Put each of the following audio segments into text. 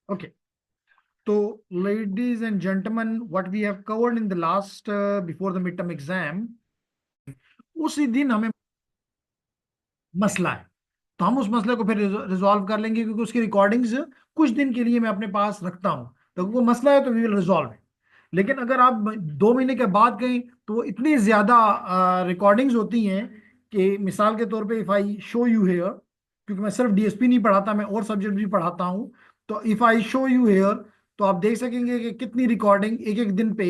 Okay. So, ladies and gentlemen, what we have covered in the last before the midterm exam, उसी दिन हमें मसला है, तो हम उस मसले को फिर रिजॉल्व कर लेंगे, क्योंकि उसकी रिकॉर्डिंग्स कुछ दिन के लिए मैं अपने पास रखता हूं, तो वो मसला है तो वी विल रिजॉल्व इट। लेकिन अगर आप 2 महीने के बाद गए तो वो इतनी ज्यादा रिकॉर्डिंग्स होती हैं कि मिसाल के तौर पे if I show you here, क्योंकि मैं सिर्फ डीएसपी नहीं पढ़ाता, मैं और सब्जेक्ट भी पढ़ाता हूं, तो if I show you here तो आप देख सकेंगे कि कितनी रिकॉर्डिंग एक एक दिन पे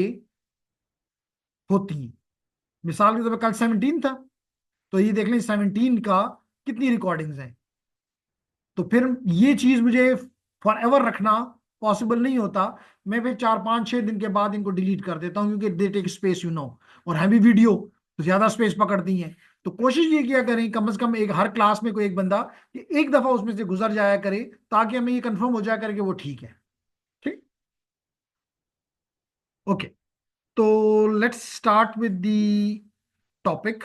होती है। मिसाल के तौर पे कल 17 था, तो ये देख लें 17 का कितनी रिकॉर्डिंग्स हैं। तो फिर ये चीज मुझे फॉर एवर रखना पॉसिबल नहीं होता। मैं फिर 4 5 6 दिन के बाद इनको डिलीट कर देता हूँ, क्योंकि दे टेक स्पेस और है भी वीडियो तो ज्यादा स्पेस पकड़ती हैं। तो कोशिश ये किया करें कम से कम एक हर क्लास में कोई एक बंदा कि एक दफा उसमें से गुजर जाया करे, ताकि हमें ये कंफर्म हो जाया करे कि वो ठीक है। ठीक। ओके। तो let's start with the topic.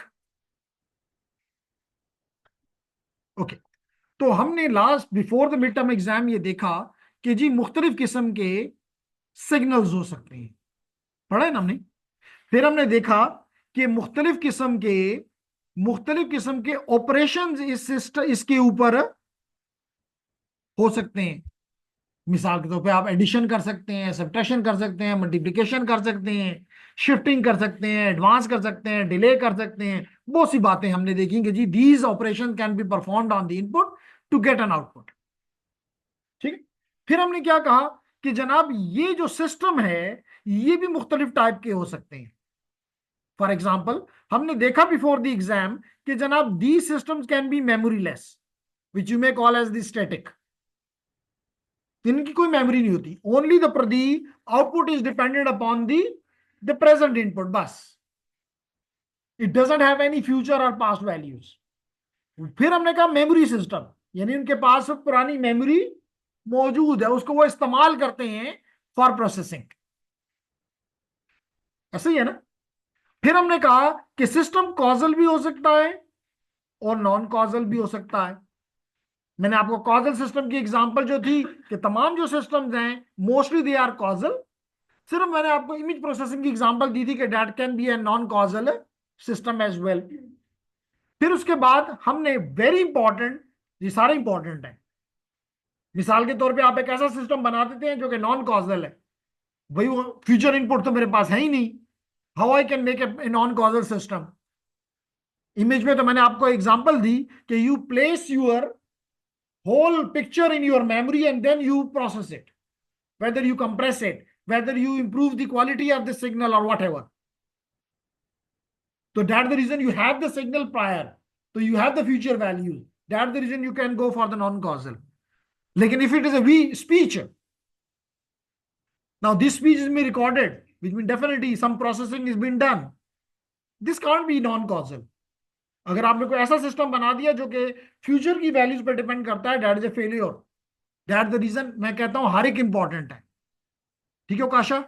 Okay. तो हमने last before the mid term exam ये देखा कि जी मुख्तलिफ किस्म के सिग्नल्स हो सकते हैं, पढ़ा है ना हमने। फिर हमने देखा कि मुख्तलिफ किस्म के ऑपरेशंस इस सिस्टम इसके ऊपर हो सकते हैं। मिसाल के तौर पे आप एडिशन कर सकते हैं, सब्ट्रैक्शन कर सकते हैं, मल्टीप्लिकेशन कर सकते हैं, शिफ्टिंग कर सकते हैं, एडवांस कर सकते हैं, डिले कर सकते हैं। बहुत सी बातें हमने देखी कि जी these operation can be performed on the input to get an output. ठीक है। फिर हमने क्या कहा कि जनाब ये जो सिस्टम है ये भी मुख्तलिफ टाइप के हो सकते हैं। फॉर एग्जाम्पल हमने देखा बिफोर द एग्जाम कि जनाब the systems can be memoryless, which you may call as the static. इनकी कोई मेमोरी नहीं होती, only the output is dependent upon the present input, बस। It doesn't have any future और past values. फिर हमने कहा मेमोरी सिस्टम, यानी उनके पास पुरानी मेमोरी मौजूद है, उसको वो इस्तेमाल करते हैं फॉर प्रोसेसिंग। ऐसे ही है ना। फिर हमने कहा कि सिस्टम कॉजल भी हो सकता है और नॉन कॉजल भी हो सकता है। मैंने आपको कॉजल सिस्टम की एग्जांपल जो थी कि तमाम जो सिस्टम्स हैं मोस्टली दे आर कॉजल। सिर्फ मैंने आपको इमेज प्रोसेसिंग की एग्जांपल दी थी कि that can be a non causal system as well. फिर उसके बाद हमने वेरी इंपॉर्टेंट, ये सारे इंपॉर्टेंट है, मिसाल के तौर पे आप एक ऐसा सिस्टम बना देते हैं जो कि नॉन कॉजल है, भाई वो फ्यूचर इनपुट तो मेरे पास है ही नहीं, how I can make a non causal system. Image में तो मैंने आपको एग्जांपल दी कि you place your whole picture in your memory and then you process it, whether you compress it, whether you improve the quality of the signal or whatever. So that's the reason you have the signal prior, so you have the future values. That's the reason you can go for the non-causal. Lekin if it is a speech, now this speech is being recorded, which means definitely some processing is being done. This can't be non-causal. अगर आपने कोई ऐसा system बना दिया जो कि future की values पर डिपेंड करता है, that is a failure. That the reason मैं कहता हूं हर एक इंपॉर्टेंट है। ठीक है काशा।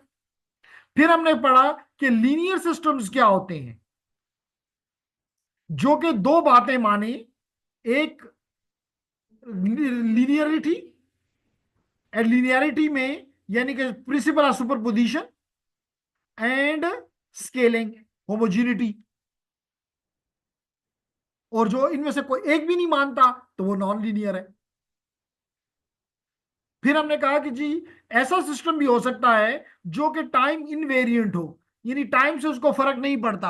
फिर हमने पढ़ा कि लीनियर सिस्टम्स क्या होते हैं, जो कि दो बातें माने, एक लीनियरिटी, लीनियरिटी में यानी कि principal of superposition and scaling, homogeneity. और जो इनमें से कोई एक भी नहीं मानता तो वो नॉन लीनियर है। फिर हमने कहा कि जी ऐसा सिस्टम भी हो सकता है जो कि टाइम इनवेरिएंट हो, यानी टाइम से उसको फर्क नहीं पड़ता,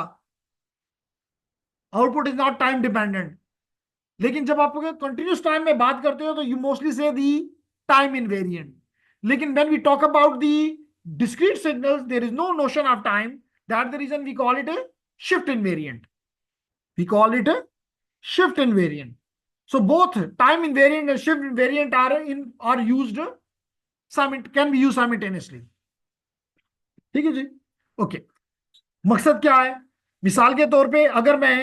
output is not time dependent. लेकिन जब आप कंटिन्यूस टाइम में बात करते हो तो you mostly say the time invariant. लेकिन when we talk about the discrete signals there is no notion of time, that's the reason we call it a shift invariant. We call it a shift invariant. So both time invariant and shift invariant are used can be used simultaneously. ठीक है जी। Okay. मकसद क्या है, मिसाल के तौर पे अगर मैं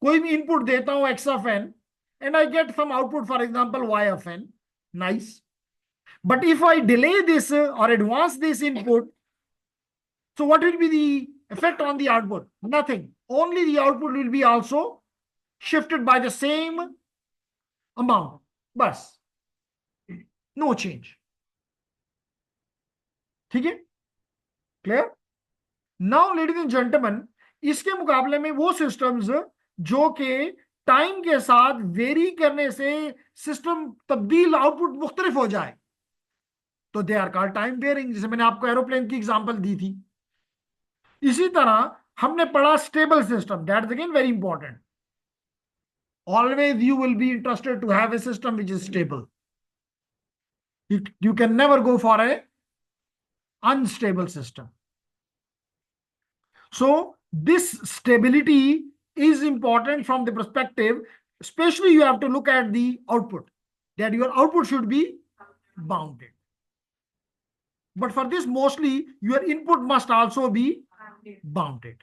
कोई भी इनपुट देता हूं x of n and I get some output, for example y of n, nice. But if I delay this or advance this input, so what will be the effect on the output? Nothing. Only the output will be also shifted by the same amount. Bas. No change. ठीक है, clear. Now ladies and gentleman, इसके मुकाबले में वो systems जो कि time के साथ वेरी करने से सिस्टम तब्दील आउटपुट मुख्तलिफ हो जाए, तो they are called time varying, जैसे मैंने आपको एरोप्लेन की एग्जांपल दी थी। इसी तरह हमने पढ़ा stable system, that is again very important. Always you will be interested to have a system which is stable. You can never go for a unstable system. So this stability is important from the perspective, especially you have to look at the output, that your output should be bounded. But for this, mostly your input must also be bounded.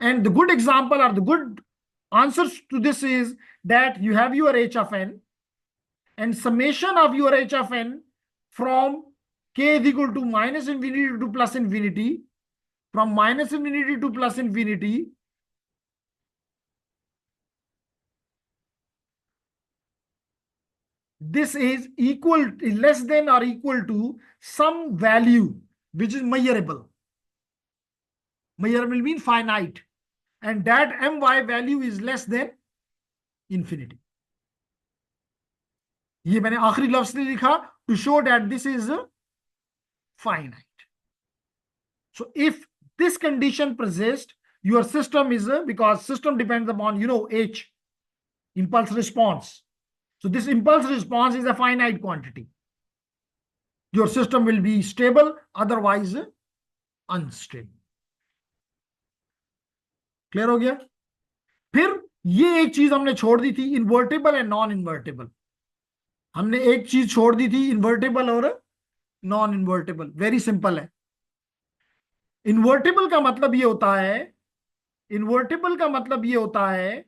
And the good example or the good answers to this is that you have your h of n, and summation of your h of n from k is equal to minus infinity to plus infinity, from minus infinity to plus infinity, this is equal, less than or equal to some value which is measurable. Measurable means finite, and that my value is less than infinity. ये मैंने आखिरी लफ्ज से लिखा to show that this is finite. So if this condition persists, your system is because system depends upon h, impulse response. So this impulse response is a finite quantity. Your system will be stable, otherwise unstable. Clear हो गया। फिर ये एक चीज हमने छोड़ दी थी, invertible and non invertible. हमने एक चीज छोड़ दी थी, इन्वर्टेबल और नॉन इन्वर्टेबल। वेरी सिंपल है। इन्वर्टेबल का मतलब ये होता है, इन्वर्टेबल का मतलब ये होता है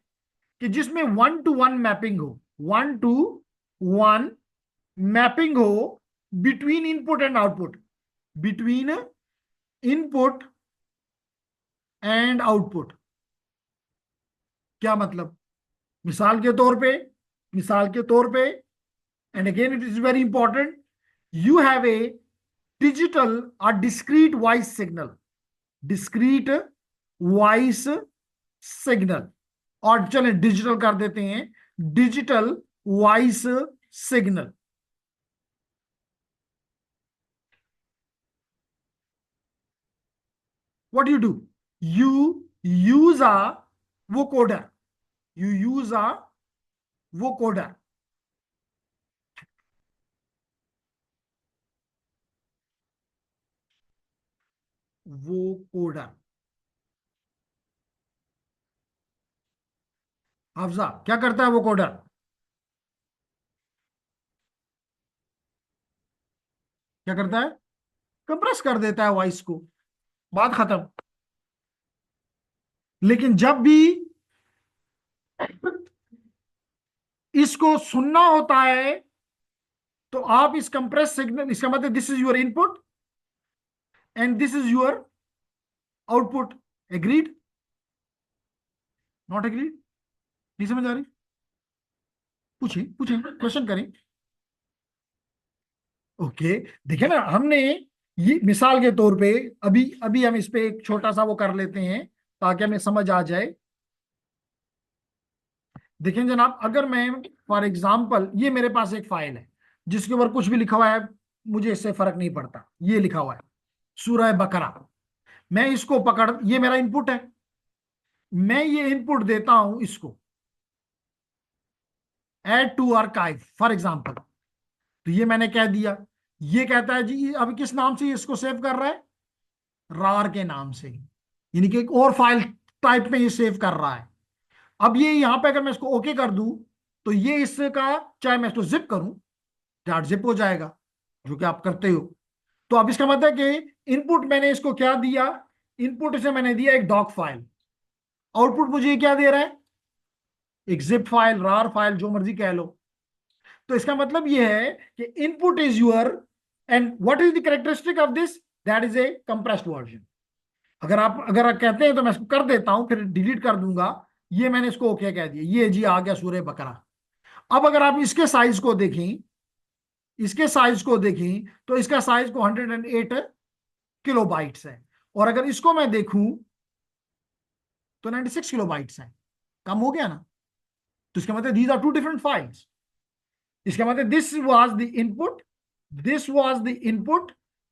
कि जिसमें 1-to-1 मैपिंग हो, 1-to-1 मैपिंग हो between input and output, between input and output. क्या मतलब? मिसाल के तौर पे, मिसाल के तौर पे, and again it is very important, you have a digital और discrete voice signal, discrete voice signal, और चलें डिजिटल कर देते हैं, digital voice signal. what do? You use a vocoder, you use a vocoder, vocoder। हाफजा क्या करता है vocoder? क्या करता है? कंप्रेस कर देता है वॉइस को, बात खत्म। लेकिन जब भी इसको सुनना होता है तो आप इस कंप्रेस सिग्नल, इसका मतलब this is your input and this is your output. Agreed? Not agreed? नहीं समझ आ रही? पूछिए पूछिए, क्वेश्चन करें। ओके, देखिए ना, हमने ये मिसाल के तौर पे अभी अभी हम इस पे एक छोटा सा वो कर लेते हैं ताकि हमें समझ आ जाए। देखें जनाब, अगर मैं फॉर एग्जांपल, ये मेरे पास एक फाइल है जिसके ऊपर कुछ भी लिखा हुआ है, मुझे इससे फर्क नहीं पड़ता, ये लिखा हुआ है सूरह बकरा। मैं इसको पकड़, ये मेरा इनपुट है, मैं ये इनपुट देता हूं इसको, add to archive for example. तो ये मैंने कह दिया, ये कहता है जी अभी किस नाम से इसको सेव कर रहा है? रार के नाम से, यानी कि एक और फाइल टाइप में ये सेव कर रहा है। अब ये यहां पे अगर मैं इसको ओके कर दूं तो ये इसका, चाहे मैं इसको जिप करूं, डॉट जिप हो जाएगा, जो कि आप करते हो। तो अब इसका मतलब है कि इनपुट मैंने इसको क्या दिया? इनपुट इसे मैंने दिया एक डॉक फाइल, आउटपुट मुझे क्या दे रहा है? एक जिप फाइल, रार फाइल, जो मर्जी कह लो। तो इसका मतलब यह है कि input is your, and what is the characteristic of this? That is a compressed version. अगर आप कहते हैं तो मैं इसको कर देता हूं, फिर डिलीट कर दूंगा। ये मैंने इसको ओके कह दिया, ये जी आ गया सूरह बकरा। अब अगर आप इसके साइज को देखें, इसके साइज को देखें तो इसका साइज को 108 किलोबाइट्स है, और अगर इसको मैं देखूं तो 96 किलोबाइट्स है। कम हो गया ना? तो इसका मतलब these are two different files. इसका मतलब this was the input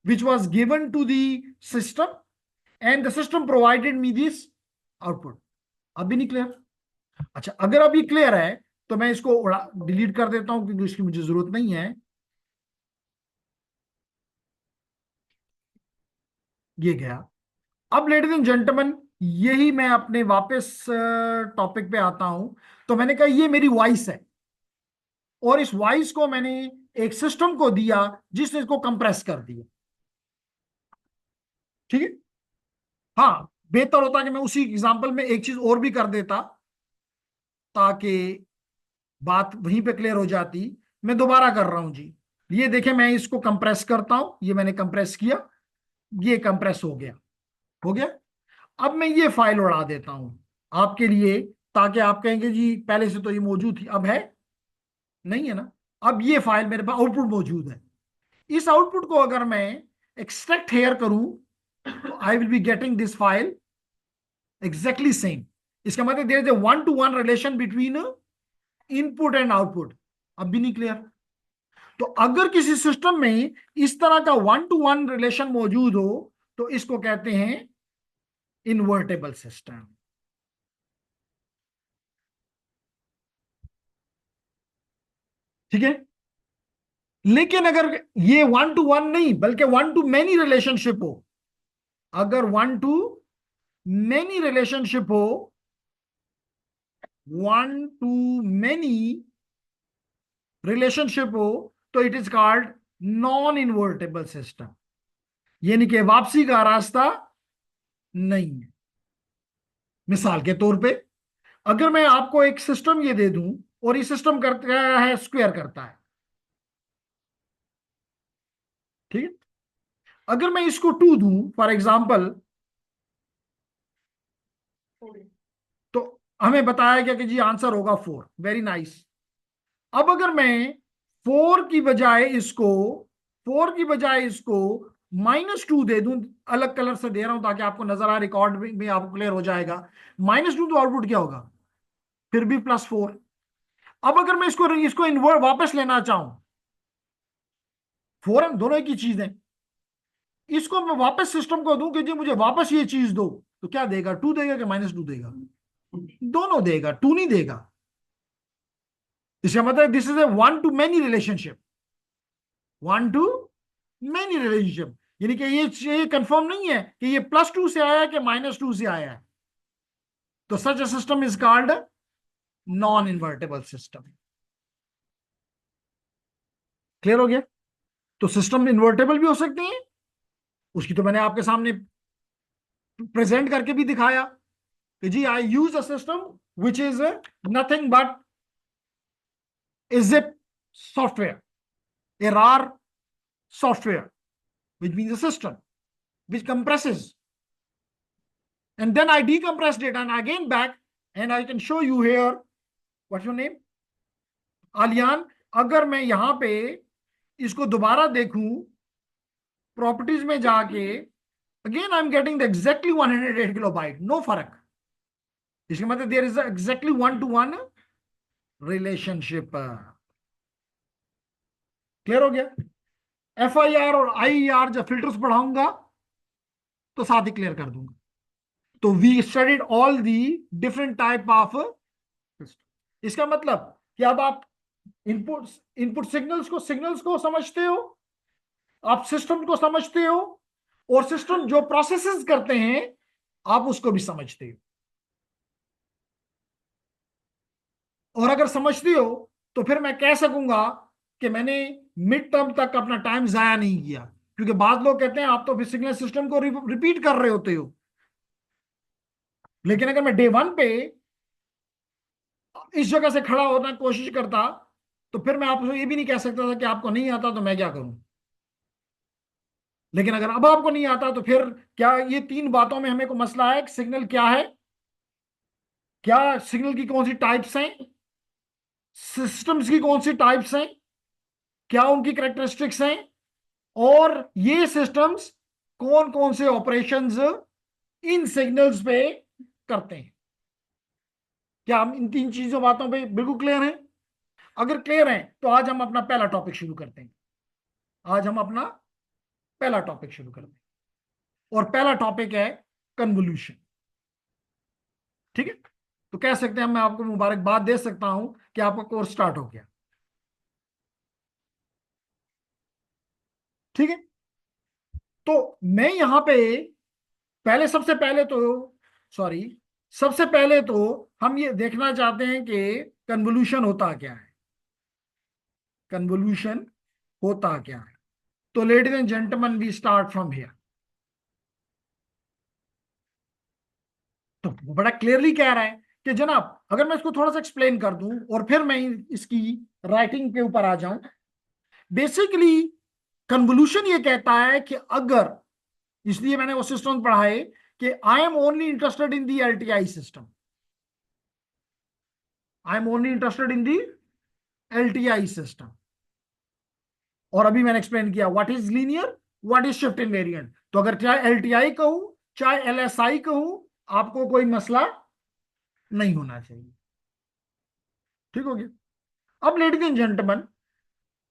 which was given to the system, and the system provided me this output. अब भी नहीं क्लियर? अच्छा, अगर अभी क्लियर है तो मैं इसको डिलीट कर देता हूं क्योंकि इसकी मुझे जरूरत नहीं है। ये गया। अब लेडीज एंड जेंटलमैन, यही मैं अपने वापस टॉपिक पे आता हूं। तो मैंने कहा ये मेरी वॉइस है, और इस वॉइस को मैंने एक सिस्टम को दिया जिसने इसको कंप्रेस कर दिया। ठीक है। हाँ, बेहतर होता कि मैं उसी एग्जांपल में एक चीज और भी कर देता ताकि बात वहीं पे क्लियर हो जाती। मैं दोबारा कर रहा हूं जी। ये देखें, मैं इसको कंप्रेस करता हूं, ये मैंने कंप्रेस किया, ये कंप्रेस हो गया। हो गया। अब मैं ये फाइल उड़ा देता हूं आपके लिए, ताकि आप कहेंगे जी पहले से तो ये मौजूद थी, अब है नहीं है ना? अब ये फाइल मेरे पास आउटपुट मौजूद है। इस आउटपुट को अगर मैं एक्सट्रैक्ट हेयर करूं तो I will be getting this file exactly same. इसका मतलब there is a one to one relation between input and output. अब भी नहीं क्लियर? तो अगर किसी सिस्टम में इस तरह का वन टू वन रिलेशन मौजूद हो तो इसको कहते हैं इन्वर्टेबल सिस्टम। ठीक है। लेकिन अगर ये वन टू वन नहीं बल्कि वन टू मैनी रिलेशनशिप हो, अगर वन टू मैनी रिलेशनशिप हो, वन टू मैनी रिलेशनशिप हो, तो it is called non invertible system, यानी कि वापसी का रास्ता नहीं है। मिसाल के तौर पे, अगर मैं आपको एक सिस्टम ये दे दूं और ये सिस्टम करता है स्क्वायर करता है, ठीक है। अगर मैं इसको 2 दूं फॉर एग्जांपल, तो हमें बताया गया कि जी आंसर होगा 4। Very nice. अब अगर मैं 4 की बजाय इसको 4 की बजाय इसको -2 दे दूं, अलग कलर से दे रहा हूं ताकि आपको नजर आए, रिकॉर्ड में आपको क्लियर हो जाएगा। -2 तो आउटपुट क्या होगा? फिर भी +4। अब अगर मैं इसको इसको इन्वर्ट वापस लेना चाहूं, 4 दोनों एक ही चीज है, इसको मैं वापस सिस्टम को दूं कि जी मुझे वापस ये चीज दो, तो क्या देगा? 2 देगा कि -2 देगा? दोनों देगा, 2 नहीं देगा। इसका मतलब this is a one to many relationship. One two many relationship, यानी कि ये कंफर्म नहीं है कि ये +2 से आया है कि -2 से आया है। तो such a system is called non invertible system. Clear हो गया? तो सिस्टम इन्वर्टेबल भी हो सकते हैं, उसकी तो मैंने आपके सामने प्रेजेंट करके भी दिखाया कि जी I use a system which is nothing but a zip software, a RAR software, which means a system which compresses, and then I decompressed it and again back, and I can show you here. What's your name? Aliyan. अगर मैं यहां पे इसको दोबारा देखूं, properties में जाके, again I am getting the exactly 108 kilobyte, no फर्क। इसका मतलब there is exactly one to one relationship. Clear हो गया? FIR और IER जब फिल्टर्स पढ़ाऊंगा तो साथ ही क्लियर कर दूंगा। तो we studied all the different type of system. इसका मतलब कि अब आप इनपुट इनपुट सिग्नल्स को समझते हो, आप सिस्टम को समझते हो, और सिस्टम जो प्रोसेसेस करते हैं आप उसको भी समझते हो। और अगर समझते हो तो फिर मैं कह सकूंगा कि मैंने मिड टर्म तक अपना टाइम जाया नहीं किया, क्योंकि बाद लोग कहते हैं आप तो फिर सिग्नल सिस्टम को रिपीट कर रहे होते हो। लेकिन अगर मैं डे 1 पे इस जगह से खड़ा होना कोशिश करता, तो फिर मैं आपको ये भी नहीं कह सकता था कि आपको नहीं आता तो मैं क्या करूं। लेकिन अगर अब आपको नहीं आता तो फिर क्या ये 3 बातों में हमें को मसला है कि सिग्नल क्या है, क्या सिग्नल की कौन सी टाइप्स हैं, सिस्टम्स की कौन सी टाइप्स हैं, क्या उनकी कैरेक्टरिस्टिक्स हैं, और ये सिस्टम्स कौन कौन से ऑपरेशंस इन सिग्नल्स पे करते हैं। क्या हम इन तीन चीजों बातों पे बिल्कुल क्लियर हैं? अगर क्लियर हैं तो आज हम अपना पहला टॉपिक शुरू करते हैं। आज हम अपना पहला टॉपिक शुरू करते हैं, और पहला टॉपिक है कन्वोल्यूशन। ठीक है, तो कह सकते हैं, मैं आपको मुबारकबाद दे सकता हूं कि आपका कोर्स स्टार्ट हो गया। ठीक है, तो मैं यहां पे पहले सबसे पहले तो सॉरी सबसे पहले तो हम ये देखना चाहते हैं कि कन्वोल्यूशन होता क्या है। कन्वोल्यूशन होता क्या है? तो ladies and gentleman, we start from here. तो बड़ा क्लियरली कह रहा है कि जनाब, अगर मैं इसको थोड़ा सा एक्सप्लेन कर दूं और फिर मैं इसकी राइटिंग के ऊपर आ जाऊं। बेसिकली कन्वोल्यूशन ये कहता है कि अगर, इसलिए मैंने वो सिस्टम पढ़ाए कि I am only interested in the LTI system. I am only interested in the LTI system. और अभी मैंने एक्सप्लेन किया what is linear, what is shift invariant. तो अगर चाहे एलटीआई कहूं चाहे एलएसआई कहूं, आपको कोई मसला नहीं होना चाहिए। ठीक हो गया? अब लेडीज एंड जेंटलमैन,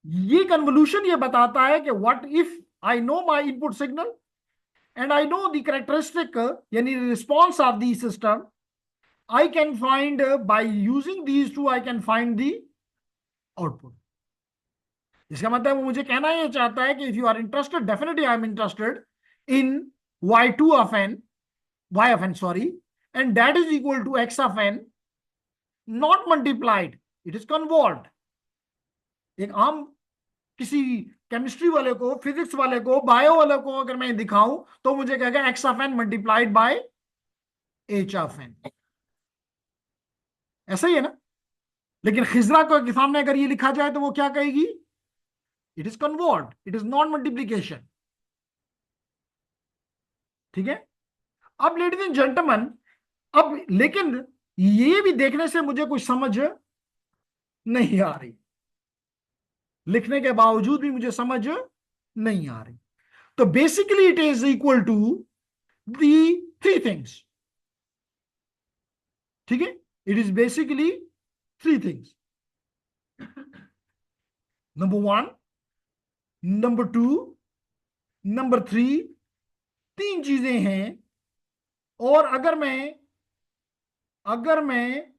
ये कन्वोल्यूशन ये बताता है कि what if I know my input signal and I know the characteristic, यानी response of the system, I can find by using these two, I can find the output. इसका मतलब वो मुझे कहना ये चाहता है कि if you are interested, definitely I am interested in y2 of n, y of n, sorry, and that is equal to x of n, not multiplied, it is convolved। एक आम किसी केमिस्ट्री वाले को, फिजिक्स वाले को, bio वाले को अगर मैं दिखाऊं तो मुझे कहेगा x of n multiplied by h of n. ऐसा ही है ना? लेकिन खिजरा के सामने अगर ये लिखा जाए तो वो क्या कहेगी? It is convert, it is non multiplication. ठीक है, अब लेडीज एंड जेंटलमैन, अब लेकिन ये भी देखने से मुझे कुछ समझ नहीं आ रही, लिखने के बावजूद भी मुझे समझ नहीं आ रही। तो basically it is equal to the three things. ठीक है, it is basically three things. Number one, number two, number three, तीन चीजें हैं। और अगर मैं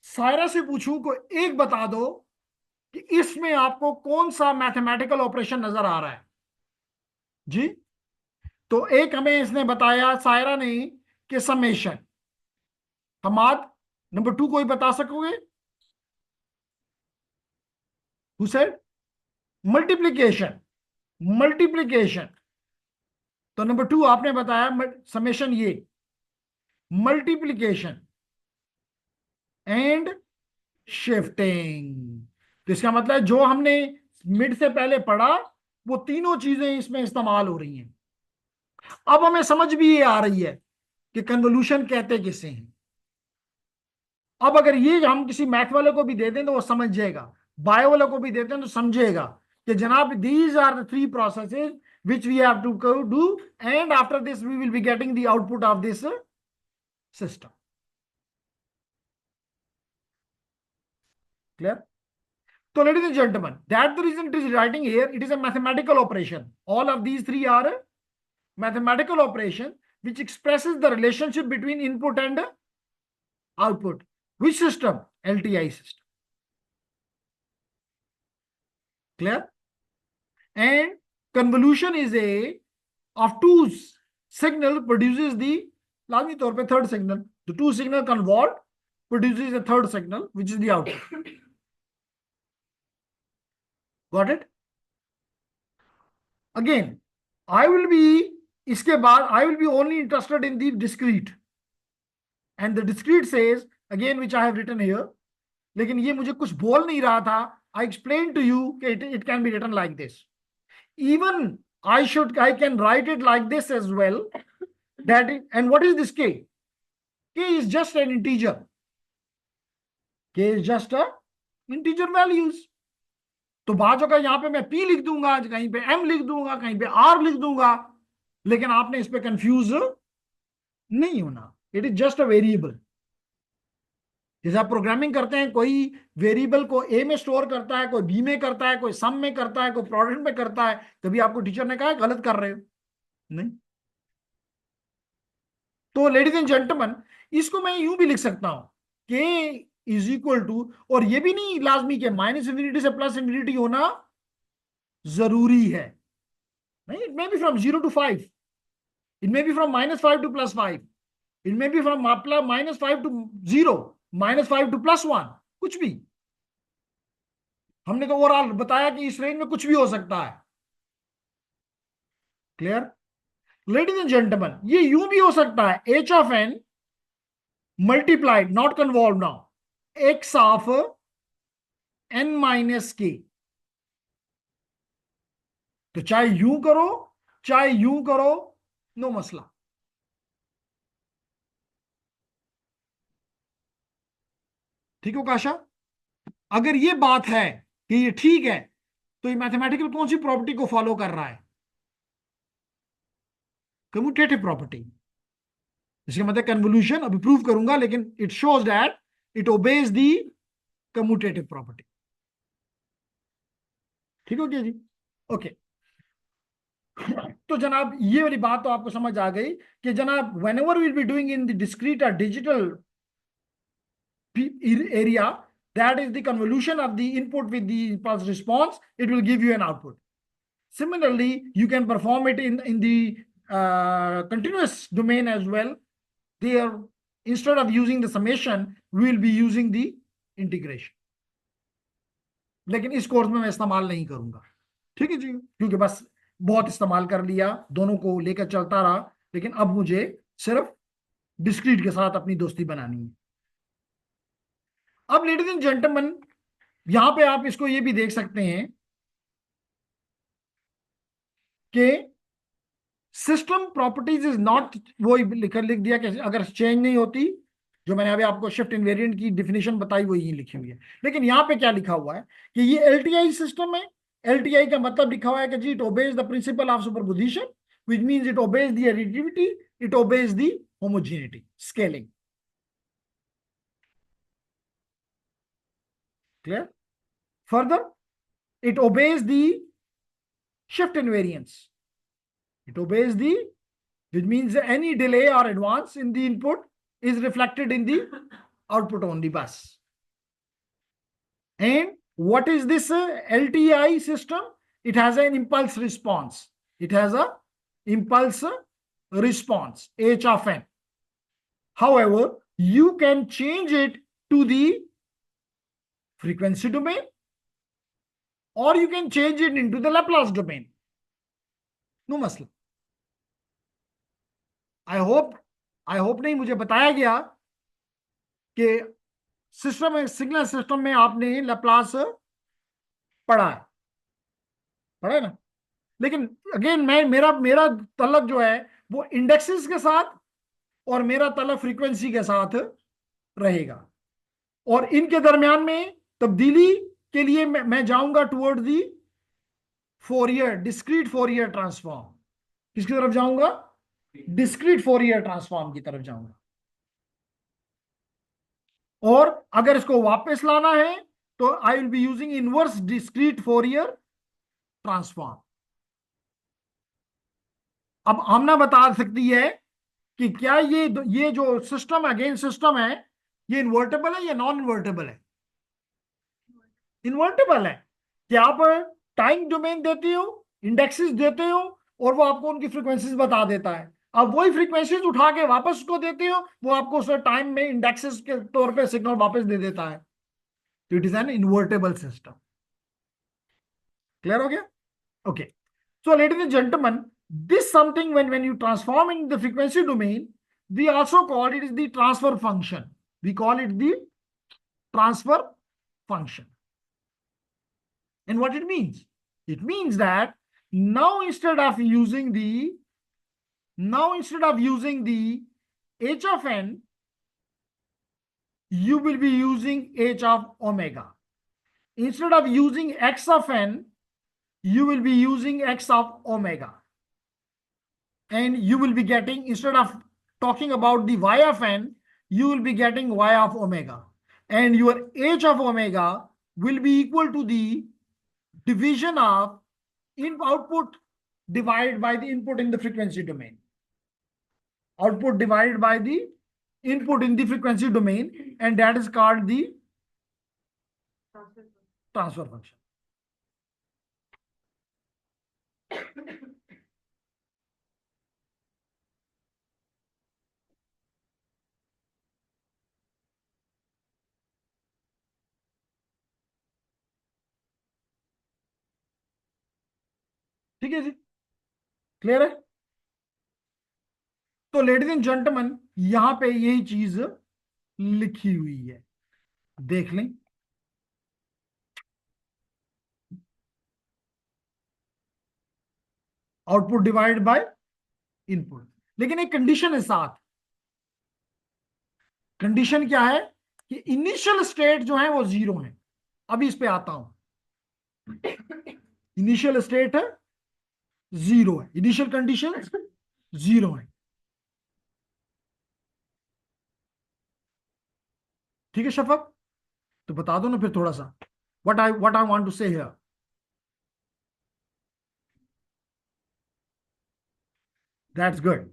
सायरा से पूछूं को एक बता दो कि इसमें आपको कौन सा मैथमेटिकल ऑपरेशन नजर आ रहा है जी, तो एक हमें इसने बताया, सायरा ने, कि समेशन। हमाद, नंबर टू कोई बता सकोगे? Who said? मल्टीप्लीकेशन। मल्टीप्लीकेशन। तो नंबर टू आपने बताया समेशन, ये मल्टीप्लीकेशन एंड शिफ्टिंग। तो इसका मतलब जो हमने मिड से पहले पढ़ा, वो तीनों चीजें इसमें इस्तेमाल हो रही हैं। अब हमें समझ भी ये आ रही है कि कन्वोल्यूशन कहते किसे हैं। अब अगर ये हम किसी मैथ वाले को भी दे दें तो वो समझ जाएगा, बायो वाले को भी देते हैं तो समझेगा कि जनाब these are the three processes which we have to do, and after this we will be getting the output of this system. Clear? So ladies and gentlemen, that the reason it is writing here, it is a mathematical operation. All of these three are mathematical operation which expresses the relationship between input and output. Which system? LTI system. Clear? And convolution is a of two signal produces the लाजमी तौर पे third signal. The two signal convolve produces a third signal which is the output. Got it? Again, I will be इसके बाद I will be only interested in the discrete, and the discrete says again which I have written here. लेकिन ये मुझे कुछ बोल नहीं रहा था. I explained to you it can be written like this. Even I can write it like this as well. That is, and what is this k? K is just an integer. K is just a integer values. तो बाजू जगह यहां पे मैं p लिख दूंगा, कहीं पे m लिख दूंगा, कहीं पे r लिख दूंगा, लेकिन आपने इस पे कंफ्यूज नहीं होना। It is just a variable. जैसे आप प्रोग्रामिंग करते हैं, कोई वेरिएबल को ए में स्टोर करता है, कोई बी में करता है, कोई सम में करता है, कोई प्रोडक्ट में करता है, कभी आपको टीचर ने कहा है गलत कर रहे हो? नहीं। तो लेडीज एंड जेंटलमैन, इसको मैं यूं भी लिख सकता हूं, के इज इक्वल टू, और ये भी नहीं लाजमी के माइनस इंफिनिटी से प्लस इंफिनिटी होना जरूरी है। नहीं, it may be from 0 to 5, it may be from -5 to +5, it may be from -5 to 0, -5 to +1, कुछ भी। हमने तो ओवरऑल बताया कि इस रेंज में कुछ भी हो सकता है। क्लियर? लेडीज एंड जेंटलमैन, ये यूं भी हो सकता है, h of n multiplied, not convolve now, x of n-k। तो चाहे यूं करो, चाहे यूं करो, नो मसला। ठीक हो काशा? अगर ये बात है कि ये ठीक है, तो ये मैथमेटिकल कौन सी प्रॉपर्टी को फॉलो कर रहा है? Commutative property. इसका मतलब कन्वोल्यूशन अभी प्रूव करूंगा, लेकिन it shows that it obeys the commutative property. ठीक हो गया जी? ओके। तो जनाब ये वाली बात तो आपको समझ आ गई कि जनाब when ever will be doing in the discrete और digital area, that is the convolution of the input with the impulse response, it will give you an output. Similarly, you can perform it in the continuous domain as well. There, instead of using the summation, we will be using the integration. लेकिन इस course में मैं इस्तेमाल नहीं करूंगा। ठीक है जी, क्योंकि बस बहुत इस्तेमाल कर लिया, दोनों को लेकर चलता रहा, लेकिन अब मुझे सिर्फ डिस्क्रीट के साथ अपनी दोस्ती बनानी है। अब लेडीज एंड जेंटलमैन, यहां पे आप इसको ये भी देख सकते हैं कि सिस्टम प्रॉपर्टीज इज नॉट, वो लिख दिया कि अगर चेंज नहीं होती, जो मैंने अभी आपको शिफ्ट इनवेरिएंट की डिफिनेशन बताई वो यही लिखी हुई है। लेकिन यहां पे क्या लिखा हुआ है कि ये एलटीआई सिस्टम है। एलटीआई का मतलब लिखा हुआ है कि जी it obeys the principle of superposition, which means it obeys the additivity, it obeys the homogeneity, scaling. Clear? Further, it obeys the shift invariance. It obeys the, which means any delay or advance in the input is reflected in the output only bus. And what is this LTI system? It has an impulse response. It has a impulse response, H of n. However, you can change it to the frequency domain, or you can change it into the Laplace domain. No masla. I hope नहीं, मुझे बताया गया कि signal system में आपने Laplace पढ़ा है ना? लेकिन अगेन मैं मेरा मेरा तलक जो है वो इंडेक्सेस के साथ, और मेरा तलक फ्रीक्वेंसी के साथ रहेगा, और इनके दरमियान में तब्दीली के लिए मैं जाऊंगा toward the Fourier, discrete Fourier transform. किसकी तरफ जाऊंगा? डिस्क्रीट फोरियर ट्रांसफॉर्म की तरफ जाऊंगा। और अगर इसको वापस लाना है तो I will be using inverse discrete Fourier transform. अब आमना बता सकती है कि क्या ये जो सिस्टम अगेन सिस्टम है, ये इन्वर्टेबल है या नॉन इन्वर्टेबल है? इन्वर्टेबल है कि आप टाइम डोमेन देते हो, इंडेक्सेस देते हो, और वो आपको उनकी फ्रीक्वेंसीज बता देता है। अब वही फ्रीक्वेंसीज उठा के वापस उसको देते हो, वो आपको उस टाइम में इंडेक्सेस के तौर पे सिग्नल वापस दे देता है। तो it is an invertible system. Clear हो गया? Okay. So, ladies and gentlemen, this something when you transform in the frequency domain, we also call it is the transfer function. We call it the transfer function. And what it means? It means that now instead of using the h of n, you will be using h of omega. instead of using x of n, you will be using x of omega. And you will be getting, instead of talking about the y of n, you will be getting y of omega. And your h of omega will be equal to the division of output divided by the input in the frequency domain. Output divided by the input in the frequency domain, and that is called the transfer function. ठीक है जी, clear है? तो ladies and gentleman, यहां पे यही चीज लिखी हुई है, देख लें। आउटपुट डिवाइड बाय इनपुट, लेकिन एक कंडीशन है साथ। कंडीशन क्या है कि इनिशियल स्टेट जो है वो 0 है। अभी इस पे आता हूं। इनिशियल स्टेट 0 है, इनिशियल कंडीशन 0 है। ठीक है शफक, तो बता दो ना फिर थोड़ा सा what I want to say here. That's good.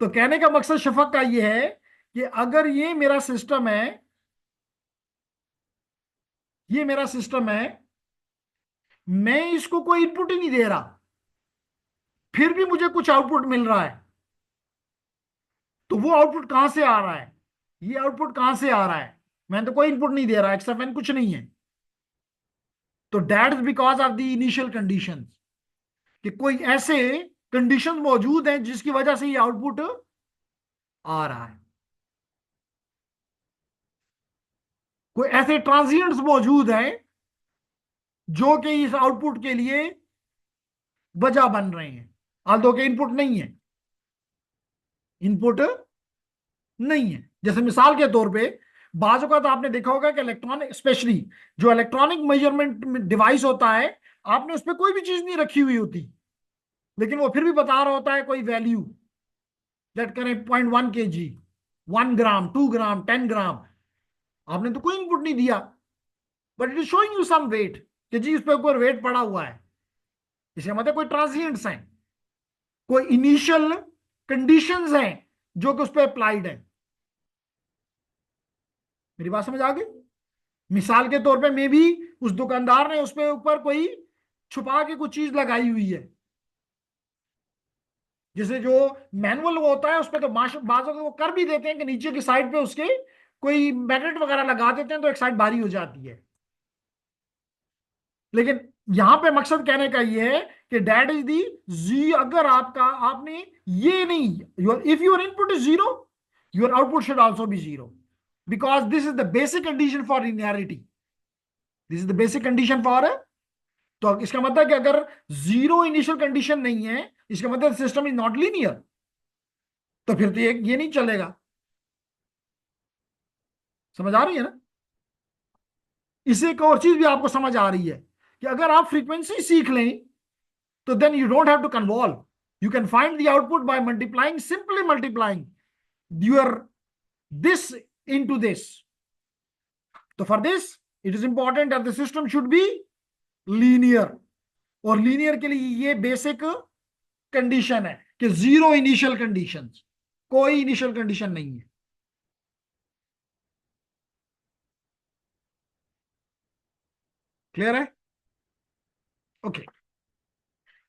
तो कहने का मकसद शफक का ये है कि अगर ये मेरा सिस्टम है, ये मेरा सिस्टम है, मैं इसको कोई इनपुट ही नहीं दे रहा, फिर भी मुझे कुछ आउटपुट मिल रहा है, तो वो आउटपुट कहां से आ रहा है? ये आउटपुट कहां से आ रहा है? मैं तो कोई इनपुट नहीं दे रहा, एक्सेप्ट एन कुछ नहीं है। तो that is because of the initial conditions, कि कोई ऐसे कंडीशन मौजूद हैं जिसकी वजह से ये आउटपुट आ रहा है। कोई ऐसे ट्रांजिएंट्स मौजूद हैं जो कि इस आउटपुट के लिए वजह बन रहे हैं, आल्दो के इनपुट नहीं है, इनपुट नहीं है। जैसे मिसाल के तौर पे बाजू का तो आपने देखा होगा कि इलेक्ट्रॉनिक, स्पेशली जो इलेक्ट्रॉनिक मेजरमेंट डिवाइस होता है, आपने उस पर कोई भी चीज नहीं रखी हुई होती, लेकिन वो फिर भी बता रहा होता है कोई वैल्यू, लेट करें 0.1 kg, 1 ग्राम, 2 ग्राम, 10 ग्राम। आपने तो कोई इनपुट नहीं दिया, but it is showing you some weight, कि जी उस पर ऊपर वेट पड़ा हुआ है। इसका मतलब कोई ट्रांजिएंट्स हैं, कोई इनिशियल कंडीशंस हैं जो कि उस पर अप्लाइड है। मेरी बात समझ आ गई? मिसाल के तौर पे मे भी उस दुकानदार ने उस पे ऊपर कोई छुपा के कुछ चीज लगाई हुई है, जैसे जो मैनुअल वो होता है उस पे तो बाजों को वो कर भी देते हैं कि नीचे की साइड पे उसके कोई मैग्नेट वगैरह लगा देते हैं तो एक साइड भारी हो जाती है। लेकिन यहां पे मकसद कहने का ये है कि डैट इज दी जी, अगर आपका आपने ये नहीं, your if your input is 0, your output should also be 0, because this is the basic condition for linearity. This is the basic condition for, तो इसका मतलब कि अगर 0 इनिशियल कंडीशन नहीं है, इसका मतलब सिस्टम इज नॉट लीनियर, तो फिर तो ये नहीं चलेगा। समझ आ रही है ना? इससे एक और चीज भी आपको समझ आ रही है कि अगर आप फ्रीक्वेंसी सीख लें तो then you don't have to convolve, you can find the output by multiplying, simply multiplying your this into this. तो for this it is important that the system should be linear, और linear के लिए ये basic condition है कि 0 initial condition, कोई initial condition नहीं है। क्लियर है? ओके,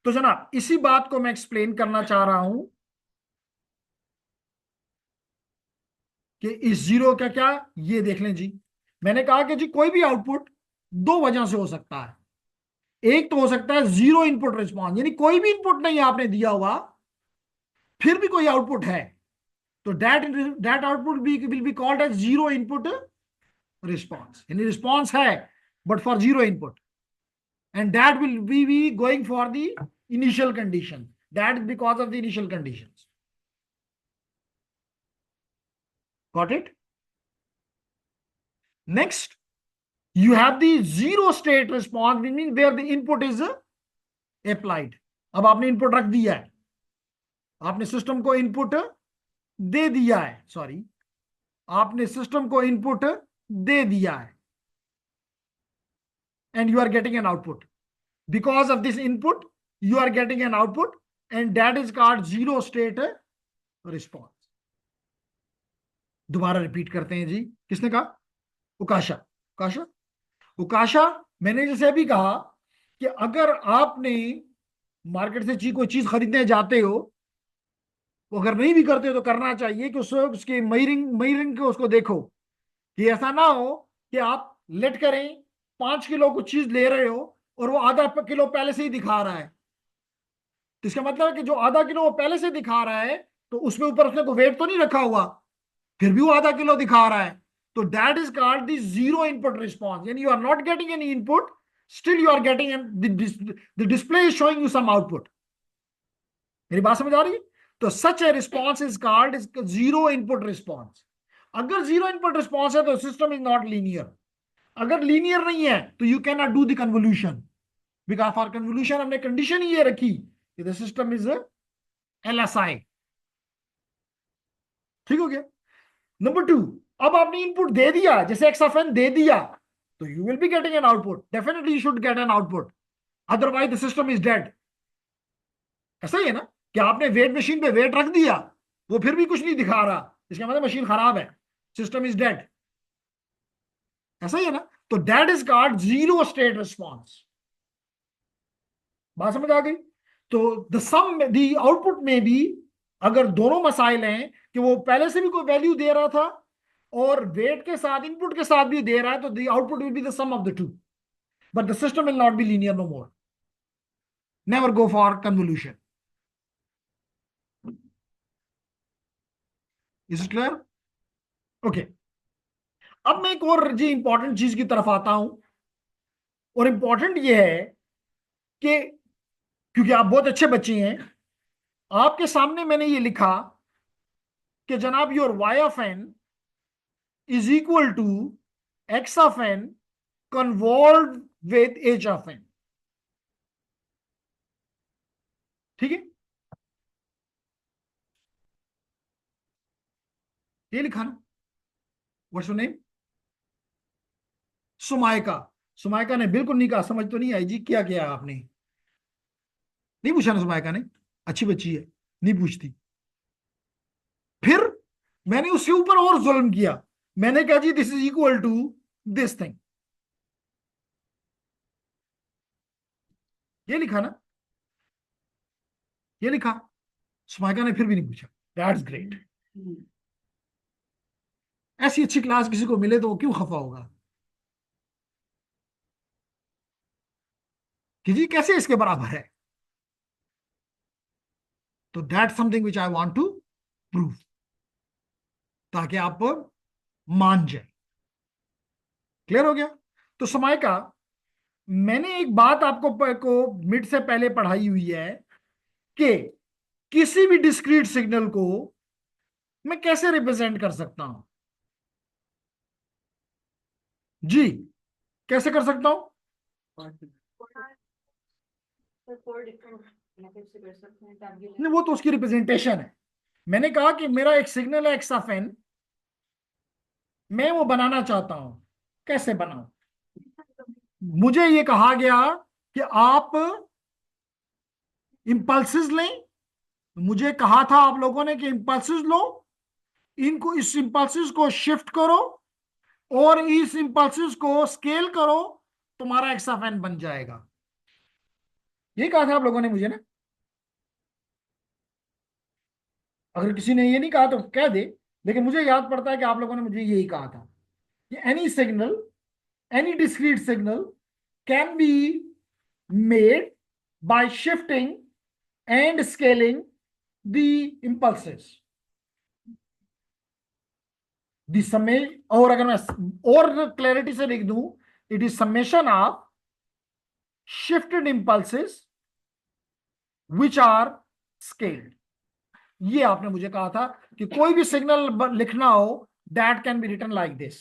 तो जनाब इसी बात को मैं एक्सप्लेन करना चाह रहा हूं कि इस 0 का क्या, ये देख लें जी। मैंने कहा कि जी कोई भी आउटपुट दो वजह से हो सकता है। एक तो हो सकता है 0 इनपुट रिस्पॉन्स, यानी कोई भी इनपुट नहीं आपने दिया हुआ, फिर भी कोई आउटपुट है, तो that output will be called as 0 input response, यानी रिस्पॉन्स है but for 0 input, and that will be going for the initial condition, that is because of the initial conditions. Got it? Next, You have the zero state response, which means where the input is applied. अब आपने input रख दिया है, आपने system को input दे दिया है, sorry, आपने सिस्टम को इनपुट दे दिया है, and you are getting an output. Because of this input, you are getting an output, and that is called zero state response. दोबारा रिपीट करते हैं जी, किसने कहा? उकाशा। उकाशा, उकाशा, मैंने जैसे अभी कहा कि अगर आपने मार्केट से कोई चीज खरीदने जाते हो, वो अगर नहीं भी करते हो तो करना चाहिए कि उसके मईरिंग को उसको देखो, कि ऐसा ना हो कि आप लेट करें 5 किलो कुछ चीज ले रहे हो और वो आधा किलो पहले से ही दिखा रहा है, तो इसका मतलब है कि जो आधा किलो वो पहले से दिखा रहा है, तो उसमें ऊपर उसने को वेट तो नहीं रखा हुआ, फिर भी वो आधा किलो दिखा रहा है, तो that is called the zero input response, यानी you are not getting any input, still you are getting the display is showing you some output. मेरी बात समझ आ रही है? तो such a response is called zero input response. अगर zero input response है तो सिस्टम इज नॉट लीनियर। अगर लीनियर नहीं है तो you can not do the convolution, because for convolution हमने कंडीशन ही ये रखी कि द सिस्टम इज LSI। ठीक हो गया? नंबर 2, अब आपने इनपुट दे दिया, जैसे एक्स ऑफ एन दे दिया, तो you will be getting an output, definitely you should get an output, otherwise the system is dead. ऐसा ही है ना कि आपने वेट मशीन पे वेट रख दिया, वो फिर भी कुछ नहीं दिखा रहा, इसका मतलब मशीन खराब है, सिस्टम इज डेड। ऐसा ही है ना? तो that is called zero state response. बात समझ आ गई? तो द सम द आउटपुट में भी अगर दोनों मसाइल हैं कि वो पहले से भी कोई वैल्यू दे रहा था और वेट के साथ इनपुट के साथ भी दे रहा है, तो the output will be the sum of the two, but the system will not be linear no more. Never go for convolution. Is it clear? Okay, अब मैं एक और जी इंपॉर्टेंट चीज की तरफ आता हूं, और इंपॉर्टेंट ये है कि क्योंकि आप बहुत अच्छे बच्चे हैं, आपके सामने मैंने ये लिखा कि जनाब your y of n is equal to x of n convolved with h of n। ठीक है, ये लिखा ना? What's your name? Sumaika. Sumaika ने बिल्कुल नहीं कहा, समझ तो नहीं आई जी, क्या किया आपने? नहीं पूछा ना सुमायका ने, अच्छी बच्ची है, नहीं पूछती। फिर मैंने उसके ऊपर और जुल्म किया, मैंने कहा जी this is equal to this thing, ये लिखा ना, ये लिखा। सुमायका ने फिर भी नहीं पूछा, दैट्स ग्रेट। ऐसी अच्छी क्लास किसी को मिले तो वो क्यों खफा होगा कि जी कैसे इसके बराबर है? तो that something which I want to prove, ताकि आप मान जाए। क्लियर हो गया? तो समय का मैंने एक बात आपको को मिड से पहले पढ़ाई हुई है कि किसी भी डिस्क्रीट सिग्नल को मैं कैसे रिप्रेजेंट कर सकता हूं। जी, कैसे कर सकता हूं? नहीं, वो तो उसकी रिप्रेजेंटेशन है। मैंने कहा कि मेरा एक सिग्नल है एक्स ऑफ एन, मैं वो बनाना चाहता हूं, कैसे बनाऊं? मुझे ये कहा गया कि आप इंपल्सिस लें, मुझे कहा था आप लोगों ने कि इंपल्सिस लो, इनको इस इंपल्सिस को शिफ्ट करो और इस इंपल्सिस को स्केल करो, तुम्हारा एक्स ऑफ एन बन जाएगा। ये कहा था आप लोगों ने मुझे ना? अगर किसी ने ये नहीं कहा तो कह दे, लेकिन मुझे याद पड़ता है कि आप लोगों ने मुझे यही कहा था कि any signal, any discrete signal can be made by shifting and scaling the impulses। दी समय, और अगर मैं और क्लैरिटी से लिख दूं, it is summation of shifted impulses which are scaled. ये आपने मुझे कहा था कि कोई भी सिग्नल लिखना हो, that can be written like this.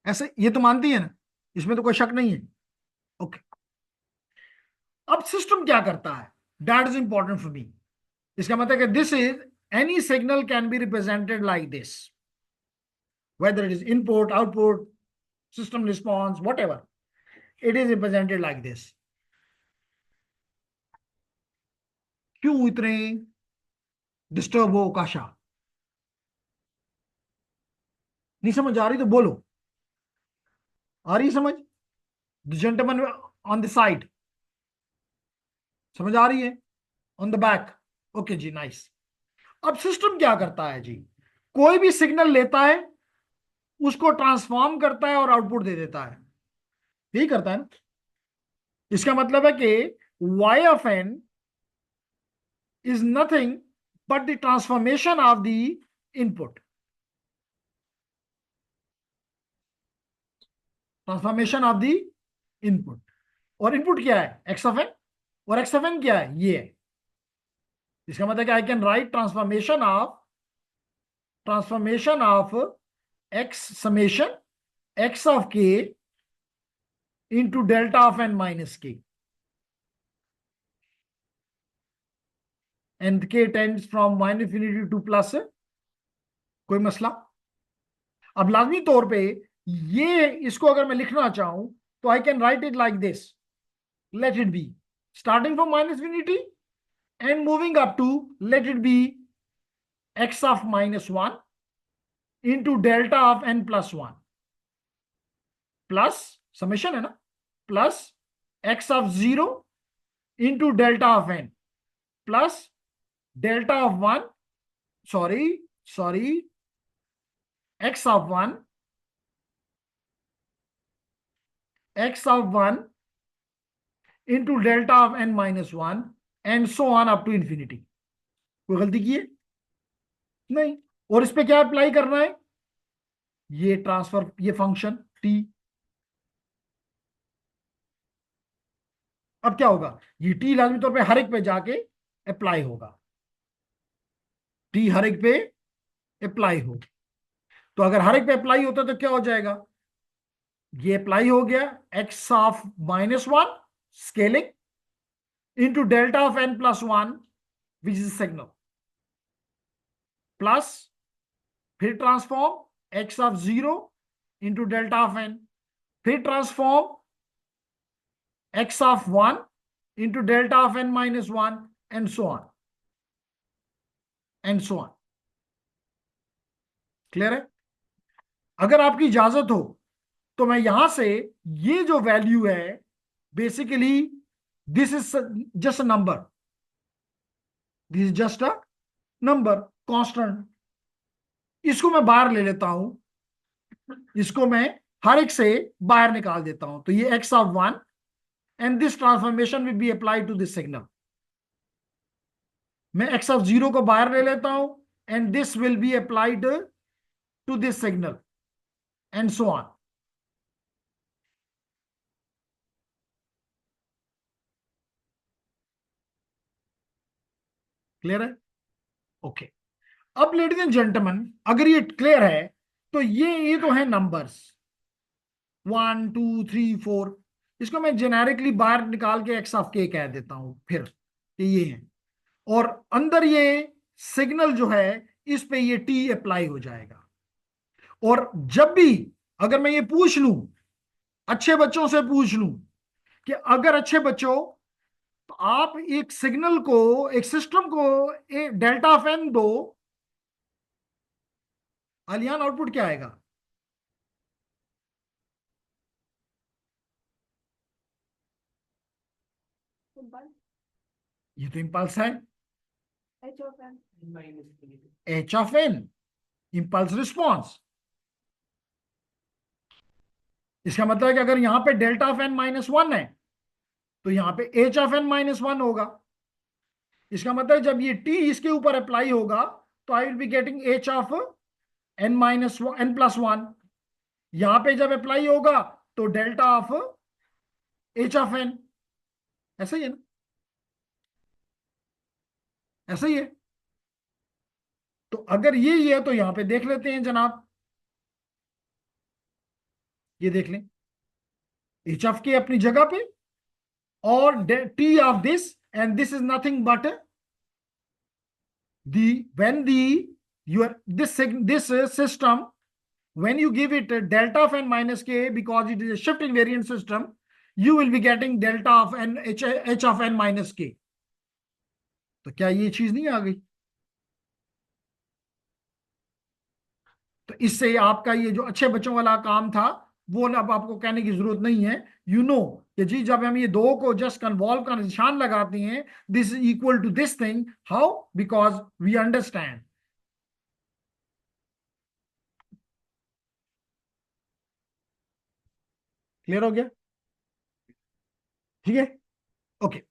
ऐसे ये तो मानती है ना, इसमें तो कोई शक नहीं है। ओके, अब सिस्टम क्या करता है, that is important for me. इसका मतलब है कि this is any signal can be represented like this, whether it is input, output, system response, whatever, it is represented like this. क्यों इतने डिस्टर्ब हो काशा? नहीं समझ आ रही तो बोलो। आ रही है समझ? The gentleman on the side, समझ आ रही है? ऑन द बैक, ओके जी, नाइस। अब सिस्टम क्या करता है जी, कोई भी सिग्नल लेता है, उसको ट्रांसफॉर्म करता है और आउटपुट दे देता है, यही करता है ना। इसका मतलब है कि y of n is nothing but the transformation of the input, transformation of the input. और इनपुट क्या है, एक्स ऑफ एन, और एक्स ऑफ एन क्या है, ये है। इसका मतलब कि I can write transformation of x summation x of k into delta of n minus k, and k tends from minus infinity to plus. कोई मसला? अब लाजमी तौर पे ये, इसको अगर मैं लिखना चाहूं तो आई can right it like this, late it be starting from minus infinity and moving up to, let it be x of minus 1 into delta of n plus 1 plus summation है ना, plus x of 0 into delta of n plus delta of 1, sorry, x of 1 into delta of n minus 1 and so on up to infinity। कोई गलती की है? नहीं। और इस पे क्या अप्लाई करना है, ये ट्रांसफर, ये फंक्शन t। अब क्या होगा, ये टी लाजमी तौर पे हर एक पे जाके अप्लाई होगा, टी हर एक पे अप्लाई हो। तो अगर हर एक पे अप्लाई होता तो क्या हो जाएगा, ये अप्लाई हो गया x of minus one scaling into delta of n plus one which is signal, plus फिर transform x of zero into delta of n, फिर transform x of one into delta of n minus one and so on and so on. Clear है? अगर आपकी इजाजत हो तो मैं यहां से ये जो वैल्यू है, basically this is just a number, this is just a number constant, इसको मैं बाहर ले लेता हूं, इसको मैं हर एक से बाहर निकाल देता हूं, तो ये x of one and this transformation will be applied to this signal. मैं एक्स ऑफ जीरो को बाहर ले लेता हूं and this will be applied to this signal and so on. Clear है? ओके। अब लेडीज एंड जेंटलमैन, अगर ये क्लियर है तो ये तो है नंबर्स 1 2 3 4, इसको मैं जेनेरिकली बाहर निकाल के एक्स ऑफ के कह देता हूं फिर कि ये है, और अंदर ये सिग्नल जो है इस पे ये टी अप्लाई हो जाएगा। और जब भी अगर मैं ये पूछ लूं, अच्छे बच्चों से पूछ लूं कि अगर अच्छे बच्चों, तो आप एक सिग्नल को, एक सिस्टम को एक डेल्टा ऑफ एन दो, आलियान आउटपुट क्या आएगा? ये तो इंपल्स है, h of n, impulse response. इसका मतलब है कि अगर यहां पे delta of n minus one है तो यहां पे h of n minus one होगा। इसका मतलब जब ये टी इसके ऊपर अप्लाई होगा तो I will be getting h of n minus n plus one, यहां पे जब अप्लाई होगा तो delta of h of n. ऐसा ही है ना, ऐसा ही है। तो अगर ये है तो यहां पे देख लेते हैं जनाब, ये देख लें, एच ऑफ के अपनी जगह पे, और T of this, and this is nothing but the when the your this system, when you give it delta of n minus k, because it is a shift invariant system, you will be getting delta of n h of n minus k. तो क्या ये चीज नहीं आ गई? तो इससे आपका ये जो अच्छे बच्चों वाला काम था, वो अब आपको कहने की जरूरत नहीं है। यू नो कि जी जब हम ये दो को जस्ट कन्वॉल्व का निशान लगाते हैं, this is equal to this thing, how? Because we understand. Clear हो गया? ठीक है, ओके।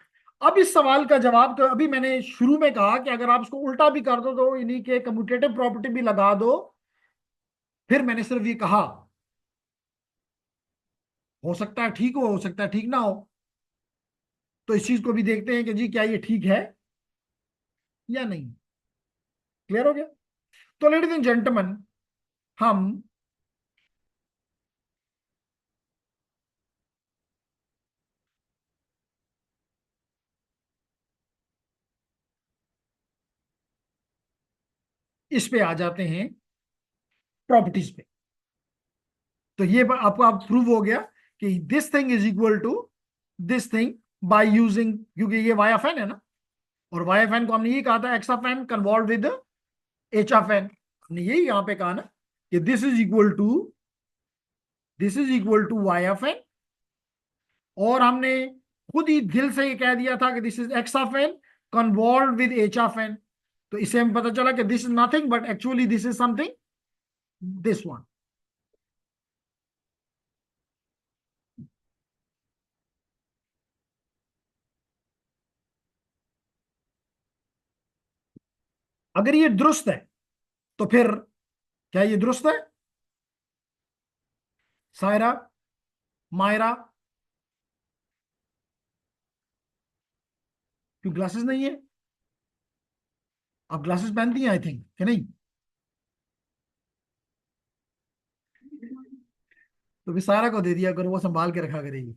अब इस सवाल का जवाब, तो अभी मैंने शुरू में कहा कि अगर आप इसको उल्टा भी कर दो तो इन्हीं के कम्यूटेटिव प्रॉपर्टी भी लगा दो। फिर मैंने सिर्फ ये कहा, हो सकता है ठीक हो सकता है ठीक ना हो। तो इस चीज को भी देखते हैं कि जी क्या ये ठीक है या नहीं। क्लियर हो गया? तो लेडीज एंड जेंटलमैन, हम इस पे आ जाते हैं, प्रॉपर्टीज पे। तो ये आपको आप प्रूव हो गया कि this thing is equal to this thing by using, क्योंकि ये वाई ऑफ एन है ना, और वाई ऑफ एन को हमने ये कहा था x of n convolve with h of n. हमने यही यहां पे कहा ना कि this is equal to y of n, और हमने खुद ही दिल से ये कह दिया था कि this is x of n convolve with h of n. तो इससे हमें पता चला कि this is nothing but actually this is something, this one. अगर ये दुरुस्त है तो फिर क्या ये दुरुस्त है? सायरा, मायरा, क्यों ग्लासेस नहीं है? आप ग्लासेस पहनती हैं आई थिंक, कि नहीं? तो फिर सायरा को दे दिया करो, वो संभाल के रखा करेगी।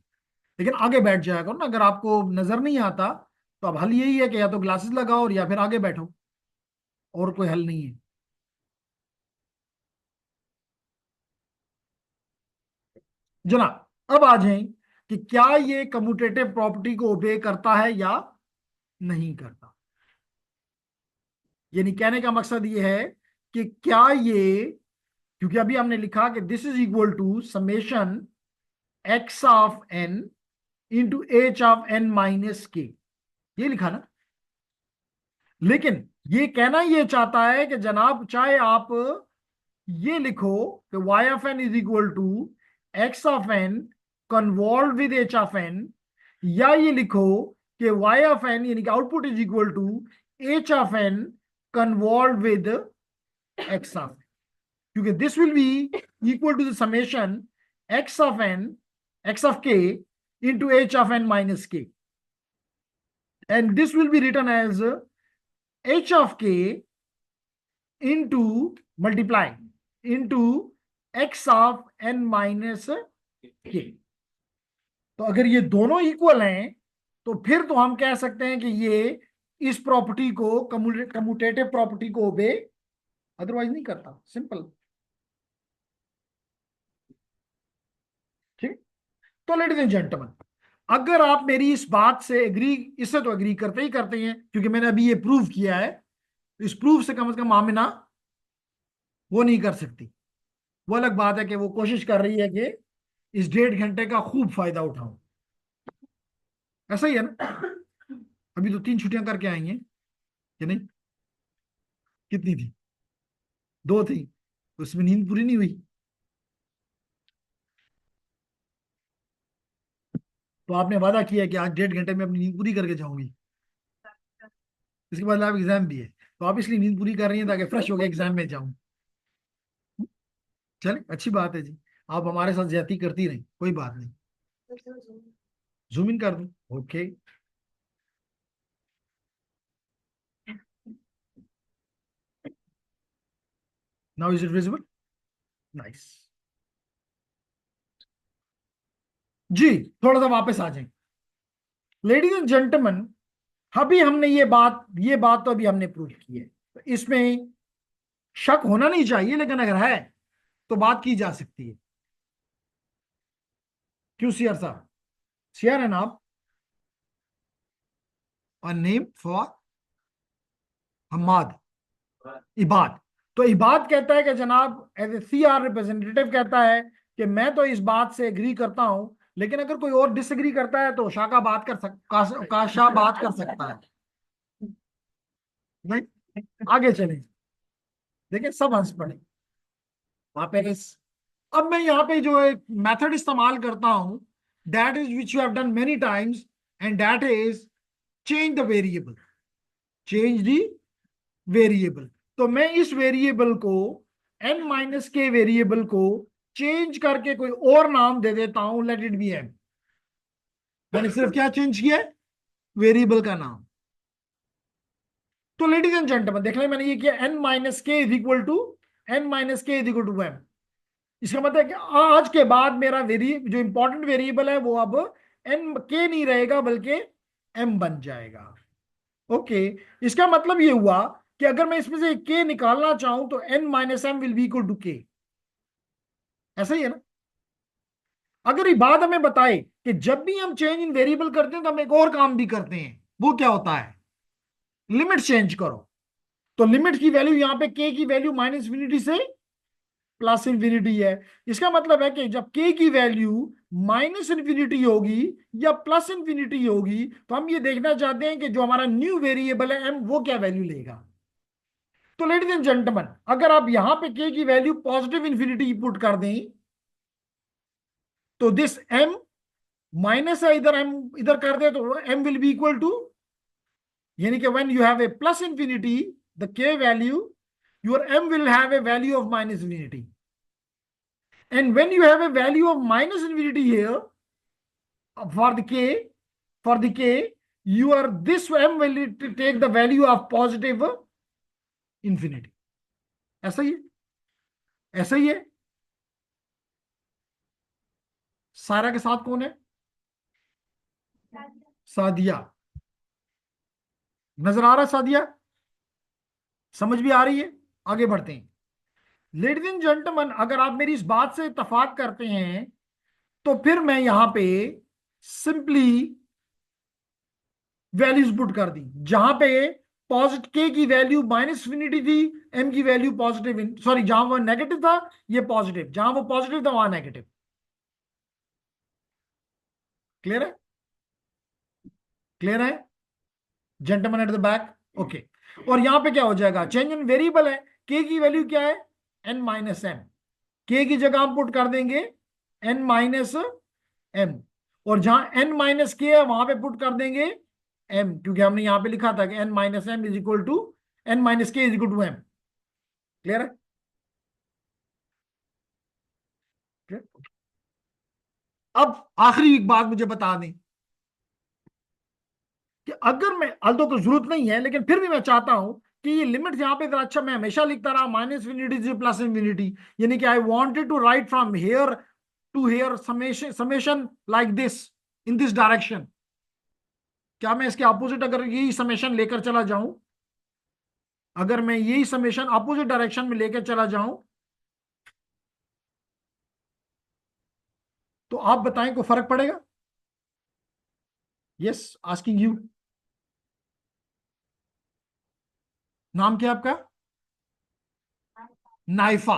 लेकिन आगे बैठ जाया करो ना, अगर आपको नजर नहीं आता तो अब हल यही है कि या तो ग्लासेस लगाओ और या फिर आगे बैठो, और कोई हल नहीं है। जनाब अब आ जाएं कि क्या ये कम्यूटेटिव प्रॉपर्टी को ओबे करता है या नहीं करता। यानी कहने का मकसद ये है कि क्या ये, क्योंकि अभी हमने लिखा कि this is equal to summation x of n into h of n minus k, ये लिखा ना। लेकिन ये कहना ये चाहता है कि जनाब चाहे आप ये लिखो कि y of n is equal to x of n convolve with h of n, या ये लिखो कि y ऑफ एन यानी कि output is equal to h of n convolve with x of n, क्योंकि this will be equal to the summation x of n, x of k into h of n minus k, and this will be written as h of k into multiply into x of n minus k। तो अगर ये दोनों equal हैं तो फिर तो हम कह सकते हैं कि ये इस प्रॉपर्टी को, कम्यूटेटिव प्रॉपर्टी को ओबे अदरवाइज नहीं करता। सिंपल। ठीक। तो लेडीज एंड जेंटलमैन, अगर आप मेरी इस बात से एग्री, इससे तो एग्री करते ही करते हैं क्योंकि मैंने अभी ये प्रूव किया है, तो इस प्रूफ से कम आमिना वो नहीं कर सकती। वो अलग बात है कि वो कोशिश कर रही है कि इस 1.5 घंटे का खूब फायदा उठाऊं। ऐसा ही है ना? अभी तो 3 छुट्टियां करके आई हैं, कि नहीं? कितनी थी? 2 थी, उसमें नींद पूरी नहीं हुई। तो आपने वादा किया कि आज 1.5 घंटे में अपनी नींद पूरी करके जाऊंगी। इसके बाद आप एग्जाम भी है, तो आप इसलिए नींद पूरी कर रही हैं ताकि फ्रेश होकर एग्जाम में जाऊं। चले, अच्छी बात है जी। आप हमारे साथ ज्यादती करती रही, कोई बात नहीं। जूम इन कर दूं? Okay. Now is it visible? Nice. जी, थोड़ा सा वापस आ जाए। लेडीज एंड जेंटलमैन, अभी हमने ये बात तो अभी हमने प्रूव की है, तो इसमें शक होना नहीं चाहिए, लेकिन अगर है तो बात की जा सकती है। क्यों सियार साहब? सियार है ना आप? और नेम फॉर हम्माद, इबाद। तो इबाद कहता है कि जनाब, एज ए सीआर रिप्रेजेंटेटिव कहता है कि मैं तो इस बात से एग्री करता हूं, लेकिन अगर कोई और डिसएग्री करता है तो शाह का बात कर सक काशा बात कर सकता है। नहीं, आगे चलें। देखिए सब हंस पड़े वहां पे अब मैं यहाँ पे जो एक मेथड इस्तेमाल करता हूं, that is which you have done many times, and that is change the variable. Change the variable. तो मैं इस वेरिएबल को, n माइनस के वेरिएबल को चेंज करके कोई और नाम दे देता हूं, लेट इट बी m। मैंने सिर्फ क्या चेंज किया है? वेरिएबल का नाम। तो लेडीज एंड जेंटलमैन, देख लें मैंने ये किया, n minus k is equal to m। इसका मतलब है कि आज के बाद मेरा जो इंपॉर्टेंट वेरिएबल है वो अब n के नहीं रहेगा, बल्कि m बन जाएगा। ओके। इसका मतलब ये हुआ कि अगर मैं इसमें से k निकालना चाहूं तो n minus m will be equal to k. ऐसा ही है ना? अगर ये बात हमें बताए कि जब भी हम चेंज इन वेरिएबल करते हैं तो हम एक और काम भी करते हैं, वो क्या होता है? लिमिट चेंज करो। तो लिमिट की वैल्यू यहां पे k की वैल्यू माइनस इन्फिनिटी से प्लस इन्फिनिटी है। इसका मतलब है कि जब k की वैल्यू माइनस इन्फिनिटी होगी या प्लस इन्फिनिटी होगी, तो हम ये देखना चाहते हैं कि जो हमारा न्यू वेरिएबल है m, वो क्या वैल्यू लेगा। तो लेडीज एंड जेंटलमैन, अगर आप यहां पे k की वैल्यू पॉजिटिव इन्फिनिटी पुट कर दें, तो दिस m माइनस है, इधर m इधर कर दे तो m will be equal to, यानी कि when you have a plus infinity the k value, your m will have a value of minus infinity. And when you have a value of minus infinity here, for the k, your this m will take the value of positive infinity. ऐसा ही है? ऐसा ही है? सारा के साथ कौन है? सादिया। नजर आ रहा है सादिया? समझ भी आ रही है? आगे बढ़ते हैं। लेडीज एंड जेंटलमैन, अगर आप मेरी इस बात से इत्तेफाक करते हैं, तो फिर मैं यहां पे सिंपली वैल्यूज पुट कर दी। जहां पे पॉजिटिव के की वैल्यू माइनस इन्फिनिटी थी, एम की वैल्यू पॉजिटिव, सॉरी जहां वो नेगेटिव था ये पॉजिटिव, जहां वो पॉजिटिव था वहां नेगेटिव। क्लियर है? क्लियर है gentleman at the back? Okay. और यहां पे क्या हो जाएगा? चेंज इन वेरिएबल है, के की वैल्यू क्या है? N minus m. के की जगह हम पुट कर देंगे एन माइनस एम, और जहां एन माइनस के है वहां पे पुट कर देंगे एम, क्योंकि हमने यहां पे लिखा था कि n minus m is equal to, n minus k is equal to m. Clear है? Clear? अब आखिरी एक बात मुझे बता दें कि अगर मैं, अल्दो तो जरूरत नहीं है लेकिन फिर भी मैं चाहता हूं कि ये लिमिट यहां पे जरा, अच्छा मैं हमेशा लिखता रहा माइनस इन्फिनिटी से प्लस इन्फिनिटी, यानी कि I wanted to write from here to here summation, like this, in this direction. क्या मैं इसके अपोजिट अगर यही समेशन लेकर चला जाऊं, अगर मैं यही समेशन अपोजिट डायरेक्शन में लेकर चला जाऊं, तो आप बताएं कोई फर्क पड़ेगा? Yes, asking you. नाम क्या आपका? नाइफा।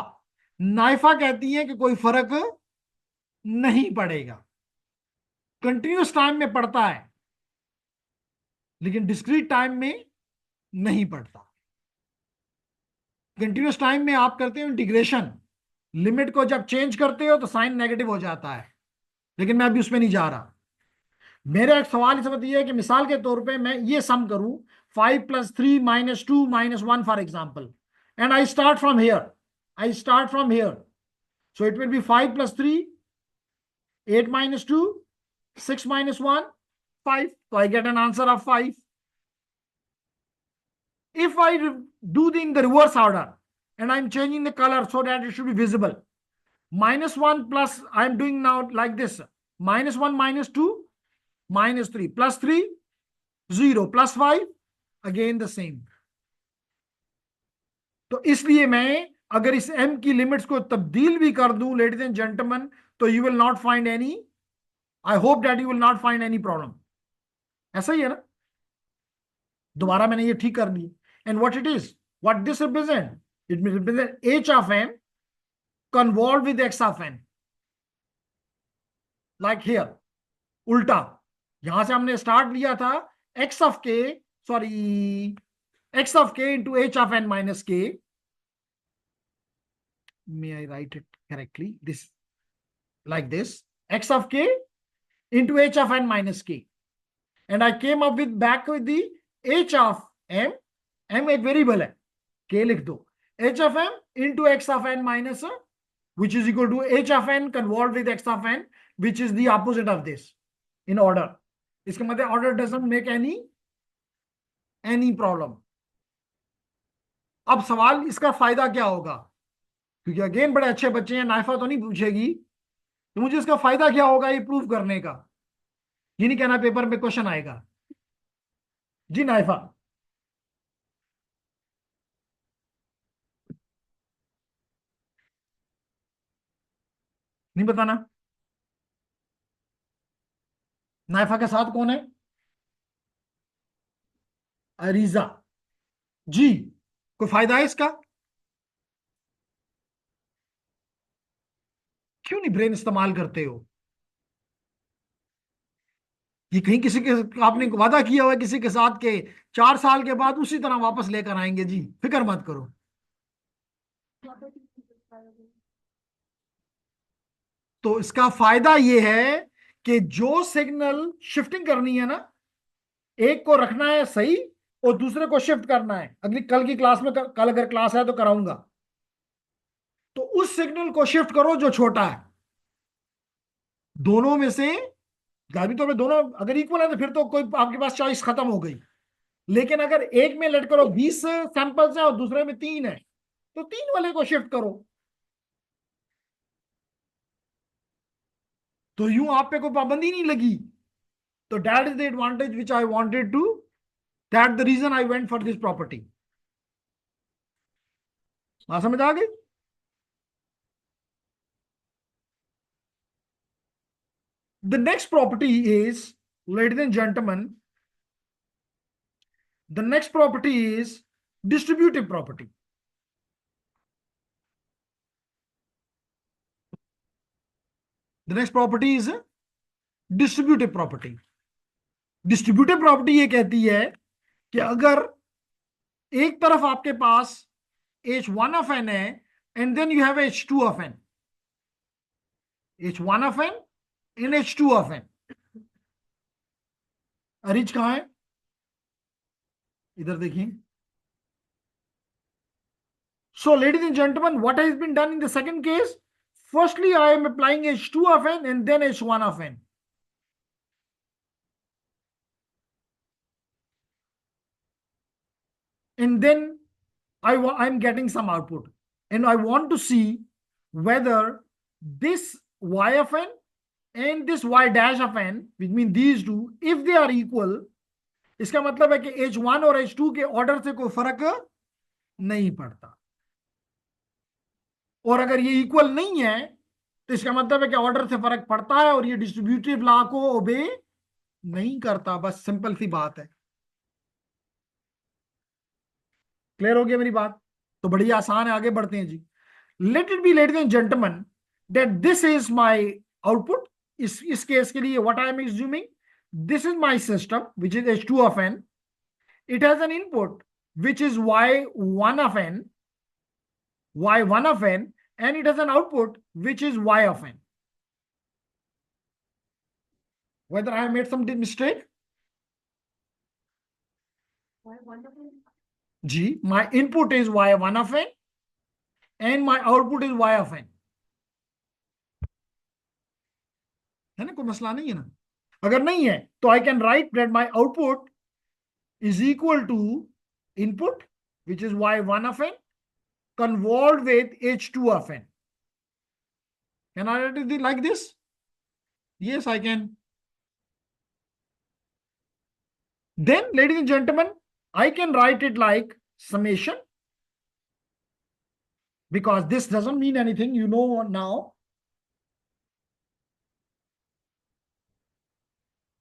नाइफा कहती है कि कोई फर्क नहीं पड़ेगा। कंटिन्यूस टाइम में पड़ता है, लेकिन डिस्क्रीट टाइम में नहीं पड़ता। कंटिन्यूस टाइम में आप करते हो इंटीग्रेशन, लिमिट को जब चेंज करते हो तो साइन नेगेटिव हो जाता है, लेकिन मैं अभी उसमें नहीं जा रहा। मेरा एक सवाल इस वक्त ये है कि मिसाल के तौर पे मैं ये सम करूं, 5 + 3 - 2 - 1 for example, and I start from here, so it will be 5 + 3, 8 - 2, 6 - 1, 5, so I get an answer of 5. If I do in the reverse order and I'm changing the color so that it should be visible, -1 plus I'm doing now like this, -1 -2 -3 +3 0 +5 again the same. तो इसलिए मैं अगर इस m की limits को तब्दील भी कर दूं लेडीज एंड जेंटलमैन, तो you will not find any, I hope that you will not find any problem. ऐसा ही है ना? दोबारा मैंने ये ठीक कर दी। And what it is, what this represent, it represent h of n convolve with x of n, like here, उल्टा। यहां से हमने स्टार्ट लिया था x of k, sorry, x of k into h of n minus k. May I write it correctly? This, like this, x of k into h of n minus k. And I came up with back with the h of m. m एक variable है, k लिख दो, h of m into x of n minus which is equal to h of n convolved with x of n, which is the opposite of this in order. इसके मतलब order doesn't make any problem. अब सवाल इसका फायदा क्या होगा, क्योंकि again बड़े अच्छे बच्चे हैं, नाइफा तो नहीं पूछेगी, तो मुझे इसका फायदा क्या होगा ये प्रूव करने का। ये नहीं कहना पेपर में क्वेश्चन आएगा। जी नाइफा, नहीं बताना। नाइफा के साथ कौन है? अरीजा जी। कोई फायदा है इसका? क्यों नहीं ब्रेन इस्तेमाल करते हो? ये कहीं किसी के, आपने वादा किया हुआ है किसी के साथ के 4 साल के बाद उसी तरह वापस लेकर आएंगे जी, फिक्र मत करो। तो इसका फायदा ये है कि जो सिग्नल शिफ्टिंग करनी है ना, एक को रखना है सही और दूसरे को शिफ्ट करना है। अगली कल की क्लास में, कल अगर क्लास है तो कराऊंगा, तो उस सिग्नल को शिफ्ट करो जो छोटा है। दोनों में से गावी तौर पे दोनों अगर इक्वल है तो फिर तो कोई आपके पास चॉइस खत्म हो गई। लेकिन अगर एक में लेट करो 20 सैंपल्स है और दूसरे में 3 है, तो 3 वाले को शिफ्ट करो। तो यूं आप पे कोई पाबंदी नहीं लगी। तो that is the advantage which I wanted to, that the reason I went for this property. समझ आ गई? The next property is, ladies and gentlemen, the next property is distributive property. The next property is distributive property. Distributive property ये कहती है कि अगर एक तरफ आपके पास h1 of n है and then you have h2 of n, h1 of n and h2 of n. Ariz कहां है? इधर देखिए। So, ladies and gentlemen, what has been done in the second case? Firstly, I am applying h2 of n and then h1 of n. And then I'm getting some output. And I want to see whether this y of n and this y dash of n, which means these two, if they are equal, इसका मतलब है कि h1 और h2 के order से कोई फर्क नहीं पड़ता। और अगर ये इक्वल नहीं है तो इसका मतलब है कि ऑर्डर से फर्क पड़ता है और ये डिस्ट्रीब्यूटिव लॉ को ओबे नहीं करता। बस सिंपल सी बात है। क्लियर हो गया मेरी बात? तो बड़ी आसान है, आगे बढ़ते हैं जी। Let it be ladies and gentleman that this is my output. इस केस के लिए what I am assuming, this is my system which is h2 of n. It has an input which is y1 of n, y1 of n, and it has an output which is y of n. Whether I have made some mistake? G, my input is y1 of n and my output is y of n. है ना? कोई मसला नहीं है ना? अगर नहीं है तो आई can right that my output is equal to input which is y1 of n convolved with h2 of n. Can I write it like this? Yes, I can. Then, ladies and gentlemen, I can write it like summation because this doesn't mean anything, you know now.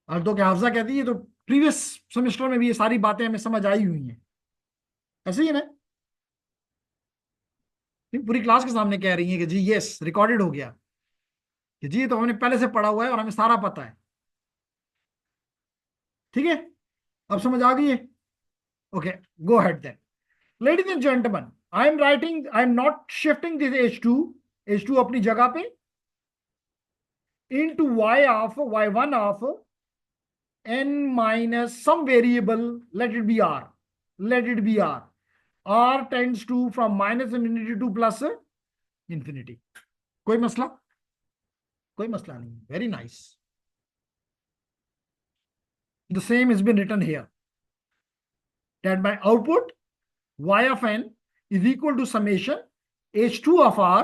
और तो क्या हाफजा कहती है, तो previous semester में भी ये सारी बातें हमें समझ आई हुई हैं, ऐसे ही है ना? पूरी क्लास के सामने कह रही है कि जी यस रिकॉर्डेड हो गया, कि जी तो हमने पहले से पढ़ा हुआ है और हमें सारा पता है। ठीक है, अब समझ आ गई है? Okay, go head then. Ladies and gentleman, I am not shifting this H2 अपनी जगह पे into y1 of n minus some variable, let it be r tends to from minus infinity to plus infinity। कोई मसला? कोई मसला नहीं, very nice. The same has been written here, that my output y of n is equal to summation h2 of r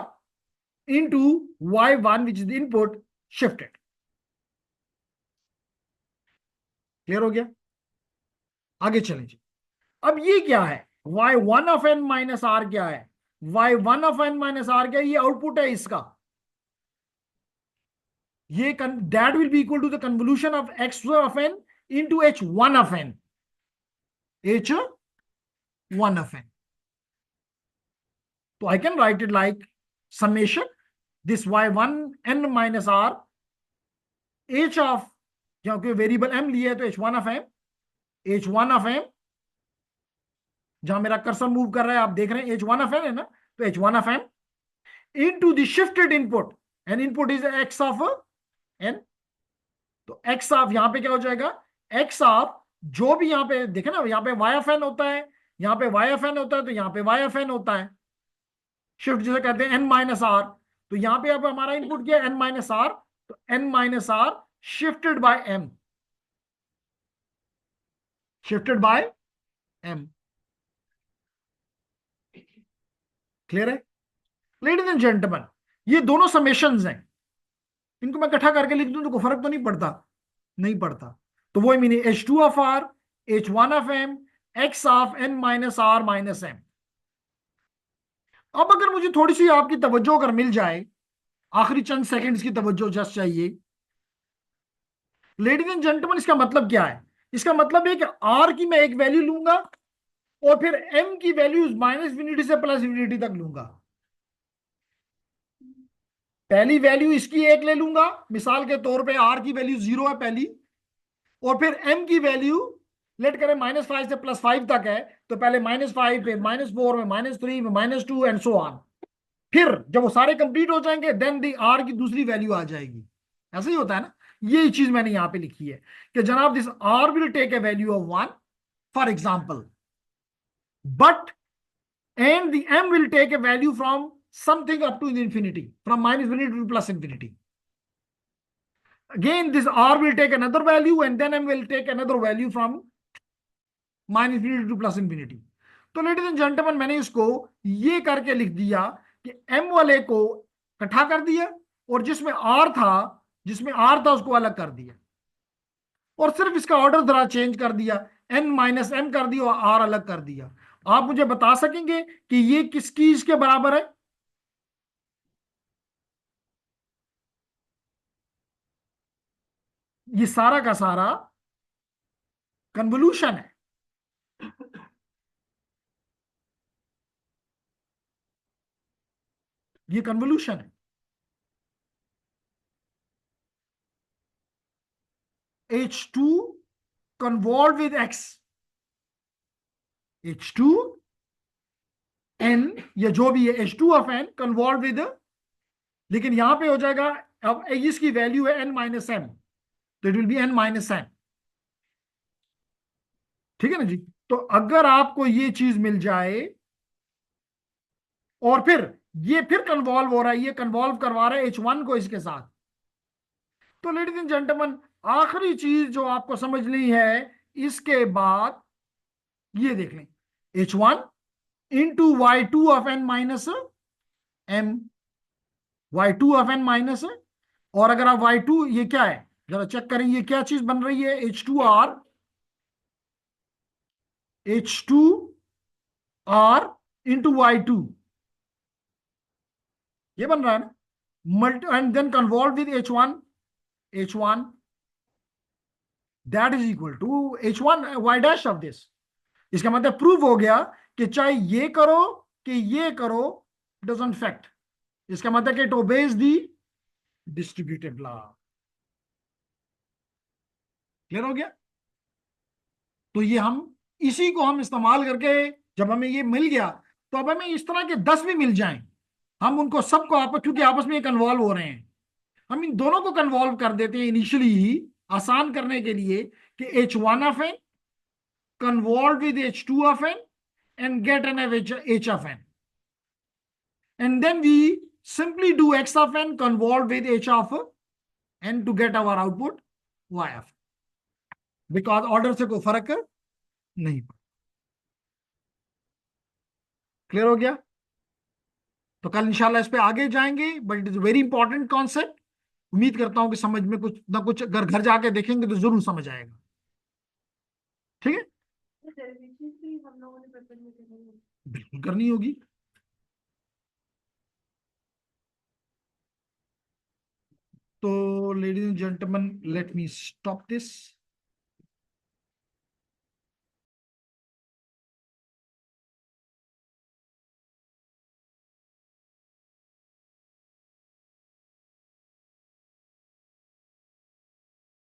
into y1 which is the input shifted। Clear हो गया? आगे चलें जी। अब ये क्या है, y1 of n minus r क्या है? y1 of n minus r क्या है? ये आउटपुट है इसका। ये that will be equal to the convolution of x of n into h1 of n, h1 of n। तो I can write it like summation this y1 n minus r h of, क्योंकि variable m लिया है तो h1 of m, जहां मेरा cursor move कर रहा है आप देख रहे हैं h1 of n है ना, तो h1 of m into the shifted input, and input is x of n। तो x of यहां पे क्या हो जाएगा, x of जो भी यहां पे देखे ना, यहां पे y of n होता है, यहां पे y of n होता है, तो यहां पे y of n होता है, शिफ्ट जिसे कहते हैं n माइनस आर। तो यहां पे अब हमारा इनपुट क्या है, n माइनस आर, तो n minus r shifted by m, shifted by m। Clear है? लेडीज एंड जेंटलमैन, ये दोनों समेशंस हैं, इनको मैं इकट्ठा करके लिख दूं तो कोई फर्क तो नहीं पड़ता? नहीं पड़ता। तो वो meaning h2 of r, h1 of m, x of n minus r minus m। अब अगर मुझे थोड़ी सी आपकी तवज्जो अगर मिल जाए, आखिरी चंद सेकंड्स की तवज्जो जस्ट चाहिए। लेडीज एंड जेंटलमैन, इसका मतलब क्या है? इसका मतलब है कि r की मैं एक वैल्यू लूंगा और फिर m की वैल्यूज माइनस इन्फिनिटी से प्लस इन्फिनिटी तक लूंगा। पहली वैल्यू इसकी एक ले लूंगा, मिसाल के तौर पे r की वैल्यू 0 है पहली, और फिर m की वैल्यू लेट करें -5 से +5 तक है, तो पहले -5 पे, -4 में, -3 में, -2 एंड सो ऑन। फिर जब वो सारे कंप्लीट हो जाएंगे देन दी आर की दूसरी वैल्यू आ जाएगी। ऐसा ही होता है ना? यही चीज मैंने यहां पे लिखी है कि जनाब this r will take a value of 1 for example, but and the m will take a value from something up to infinity, from minus infinity to plus infinity। Again this r will take another value and then m will take another value from minus infinity to plus infinity। तो ladies and gentleman, मैंने इसको ये करके लिख दिया कि m वाले को इकट्ठा कर दिया और जिसमें r था उसको अलग कर दिया, और सिर्फ इसका ऑर्डर जरा चेंज कर दिया, n माइनस m कर दिया और r अलग कर दिया। आप मुझे बता सकेंगे कि ये किसकी इसके बराबर है? ये सारा का सारा कन्वोल्यूशन है। ये कन्वोल्यूशन है। H2 convolved with x, H2 n या जो भी है H2 of n convolved with, लेकिन यहां पे हो जाएगा, अब इसकी वैल्यू है n माइनस m, तो it will be n minus m। ठीक है ना जी? तो अगर आपको ये चीज मिल जाए और फिर ये फिर कन्वॉल्व हो रहा है, ये कन्वॉल्व करवा रहा है H1 को इसके साथ, तो लेडीज एंड जेंटलमैन आखिरी चीज जो आपको समझनी है इसके बाद ये देख लें, H1 into y2 of n minus m, y2 of n minus और अगर आप Y2, ये क्या है जरा चेक करें, ये क्या चीज बन रही है, H2R इंटू Y2, ये बन रहा है ना, multi and then convolve with H1 that is equal to H1 Y' of this. इसका मतलब प्रूव हो गया कि चाहे ये करो कि ये करो, डजंट फैक्ट। इसका मतलब कि it obeys the distributive law. Clear हो गया? तो ये हम इसी को हम इस्तेमाल करके, जब हमें ये मिल गया, तो अब हमें इस तरह के 10 भी मिल जाएं, हम उनको सबको आपस, क्योंकि आपस में कन्वॉल्व हो रहे हैं, हम इन दोनों को कन्वॉल्व कर देते हैं इनिशियली ही, आसान करने के लिए, कि H1 of n convolved with H2 of n and get an H of n, and then we simply do X of n convolved with H of n to get our output Y of n, because order से कोई फर्क नहीं पड़ता। Clear हो गया? तो कल इंशाल्लाह इस पे आगे जाएंगे, but it is very important concept. उम्मीद करता हूं कि समझ में कुछ ना कुछ, अगर घर जाके देखेंगे तो जरूर समझ आएगा। ठीक है, बिल्कुल करनी होगी। तो ladies and gentleman, let me stop this.